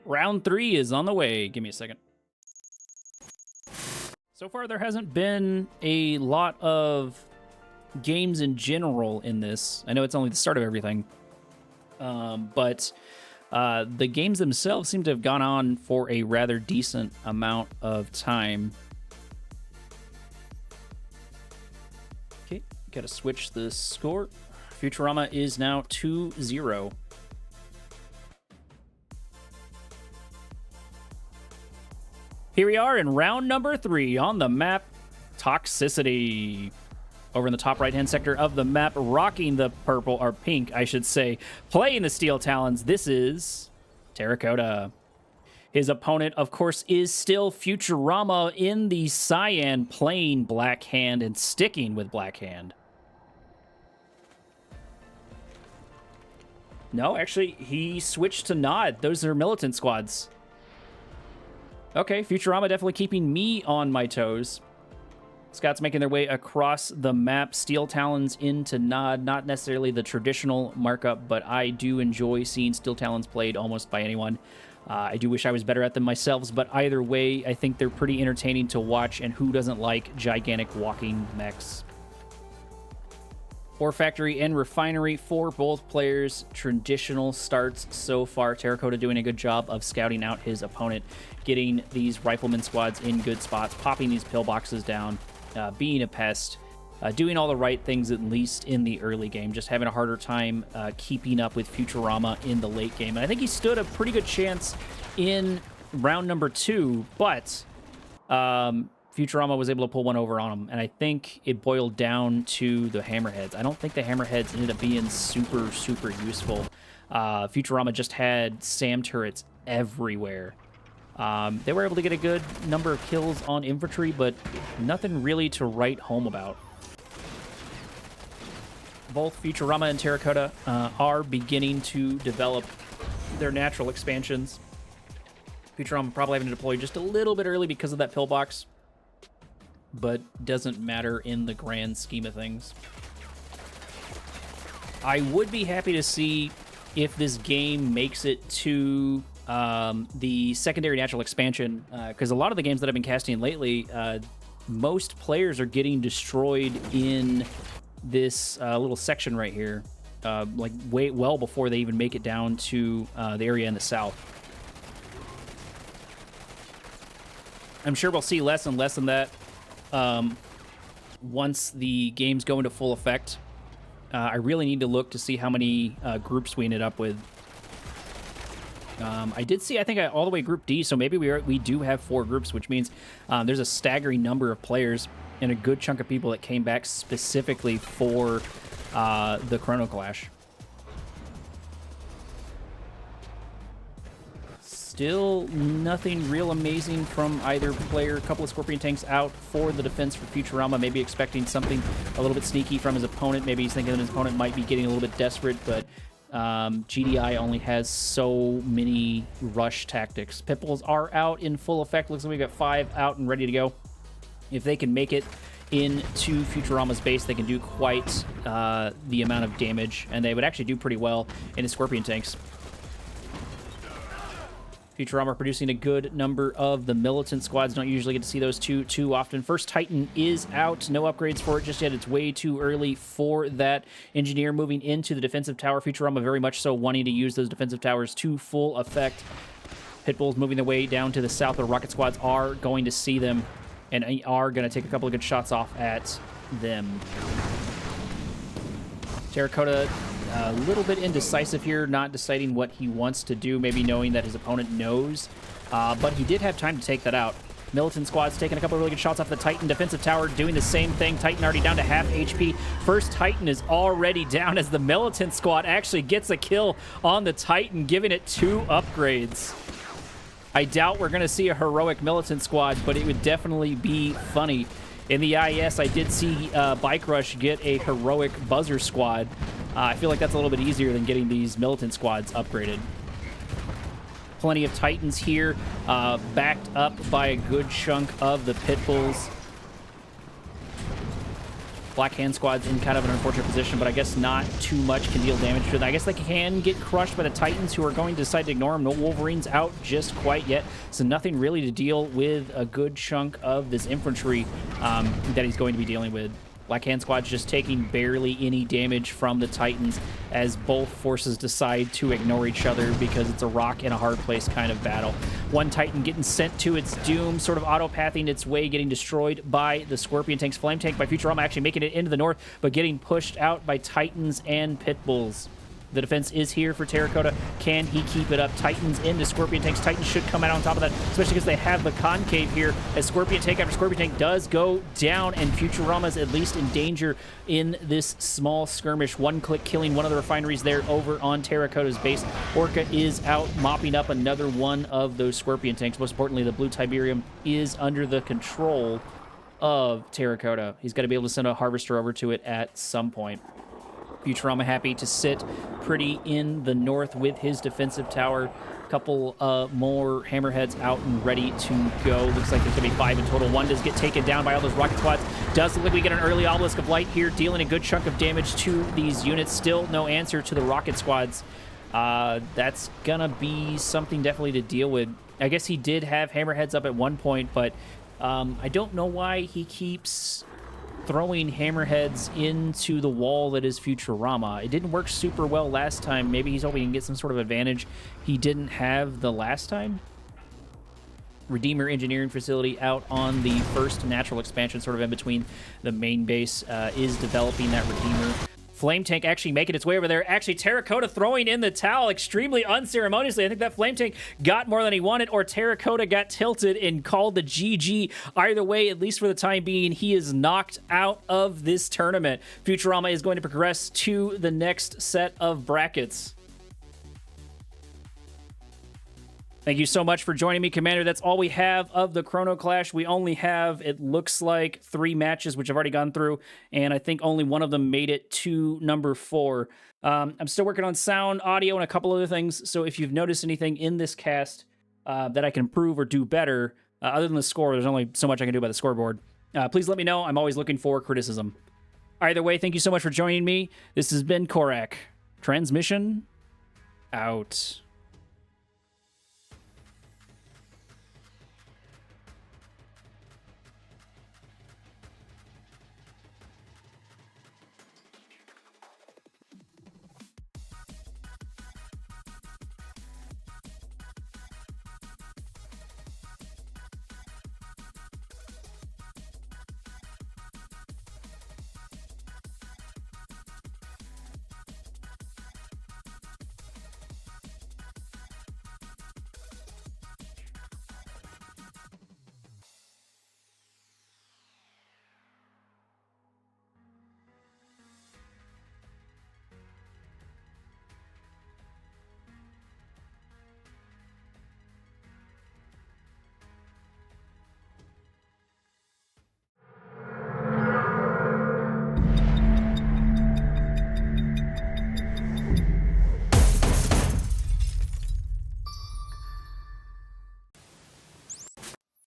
Speaker 1: Round 3 is on the way. Give me a second. So far, there hasn't been a lot of games in general in this. I know it's only the start of everything. But the games themselves seem to have gone on for a rather decent amount of time. Okay, got to switch the score. Futurama is now 2-0. Here we are in round number 3 on the map, Toxicity. Over in the top right-hand sector of the map, rocking the purple, or pink, I should say, playing the Steel Talons, this is Terracotta. His opponent, of course, is still Futurama in the cyan, playing Black Hand and sticking with Black Hand. No, actually, he switched to Nod. Those are militant squads. Okay, Futurama definitely keeping me on my toes. Scouts making their way across the map. Steel Talons into Nod. Not necessarily the traditional markup, but I do enjoy seeing Steel Talons played almost by anyone. I do wish I was better at them myself, but either way, I think they're pretty entertaining to watch, and who doesn't like gigantic walking mechs? Ore Factory and Refinery for both players. Traditional starts so far. Terracotta doing a good job of scouting out his opponent, getting these rifleman squads in good spots, popping these pillboxes down, being a pest, doing all the right things at least in the early game, just having a harder time keeping up with Futurama in the late game. And I think he stood a pretty good chance in round number 2, but Futurama was able to pull one over on him, and I think it boiled down to the hammerheads. I don't think the hammerheads ended up being super useful. Futurama just had SAM turrets everywhere. They were able to get a good number of kills on infantry, but nothing really to write home about. Both Futurama and Terracotta are beginning to develop their natural expansions. Futurama probably having to deploy just a little bit early because of that pillbox, but doesn't matter in the grand scheme of things. I would be happy to see if this game makes it to the secondary natural expansion, because a lot of the games that I've been casting lately, most players are getting destroyed in this little section right here, like well before they even make it down to the area in the south. I'm sure we'll see less and less in that once the games go into full effect. I really need to look to see how many groups we ended up with. I did see, I think, all the way Group D, so maybe we do have 4 groups, which means there's a staggering number of players and a good chunk of people that came back specifically for the Chrono Clash. Still nothing real amazing from either player. A couple of Scorpion tanks out for the defense for Futurama. Maybe expecting something a little bit sneaky from his opponent. Maybe he's thinking that his opponent might be getting a little bit desperate, but GDI only has so many rush tactics. Pitbulls are out in full effect. Looks like we got 5 out and ready to go. If they can make it into Futurama's base, they can do quite the amount of damage, and they would actually do pretty well in his Scorpion tanks. Futurama producing a good number of the militant squads. Don't usually get to see those too often. First Titan is out. No upgrades for it just yet. It's way too early for that. Engineer moving into the defensive tower. Futurama very much so wanting to use those defensive towers to full effect. Pitbulls moving their way down to the south. The rocket squads are going to see them and are going to take a couple of good shots off at them. Terracotta a little bit indecisive here, not deciding what he wants to do, maybe knowing that his opponent knows, but he did have time to take that out. Militant squad's taking a couple of really good shots off the Titan defensive tower, doing the same thing. Titan already down to half HP. First Titan is already down as the Militant squad actually gets a kill on the Titan, giving it 2 upgrades. I doubt we're going to see a heroic Militant squad, but it would definitely be funny. In the IES, I did see Bike Rush get a heroic Buzzer squad. I feel like that's a little bit easier than getting these Militant squads upgraded. Plenty of Titans here, backed up by a good chunk of the Pitbulls. Black Hand squad's in kind of an unfortunate position, but I guess not too much can deal damage to them. I guess they can get crushed by the Titans, who are going to decide to ignore them. No Wolverines out just quite yet, so nothing really to deal with a good chunk of this infantry that he's going to be dealing with. Black Hand squad's just taking barely any damage from the Titans as both forces decide to ignore each other because it's a rock in a hard place kind of battle. One Titan getting sent to its doom, sort of auto-pathing its way, getting destroyed by the Scorpion tanks. Flame tank by Futurama actually making it into the north, but getting pushed out by Titans and Pitbulls. The defense is here for Terracotta. Can he keep it up? Titans into Scorpion tanks. Titans should come out on top of that, especially because they have the concave here, as Scorpion tank after Scorpion tank does go down, and Futurama's at least in danger in this small skirmish. One-click killing one of the refineries there over on Terracotta's base. Orca is out mopping up another one of those Scorpion tanks. Most importantly, the Blue Tiberium is under the control of Terracotta. He's got to be able to send a Harvester over to it at some point. Futurama happy to sit pretty in the north with his defensive tower. Couple more hammerheads out and ready to go. Looks like there's going to be 5 in total. One does get taken down by all those rocket squads. Does look like we get an early Obelisk of Light here, dealing a good chunk of damage to these units. Still no answer to the rocket squads. That's going to be something definitely to deal with. I guess he did have hammerheads up at one point, but I don't know why he keeps throwing hammerheads into the wall that is Futurama. It didn't work super well last time. Maybe he's hoping he can get some sort of advantage he didn't have the last time. Redeemer engineering facility out on the first natural expansion, sort of in between the main base, is developing that Redeemer. Flame tank actually making its way over there. Actually, Terracotta throwing in the towel extremely unceremoniously. I think that Flame tank got more than he wanted, or Terracotta got tilted and called the GG. Either way, at least for the time being, he is knocked out of this tournament. Futurama is going to progress to the next set of brackets. Thank you so much for joining me, Commander. That's all we have of the Chrono Clash. We only have, it looks like, 3 matches, which I've already gone through, and I think only one of them made it to number 4. I'm still working on sound, audio, and a couple other things, so if you've noticed anything in this cast that I can improve or do better, other than the score, there's only so much I can do by the scoreboard, please let me know. I'm always looking for criticism. Either way, thank you so much for joining me. This has been Korak. Transmission out.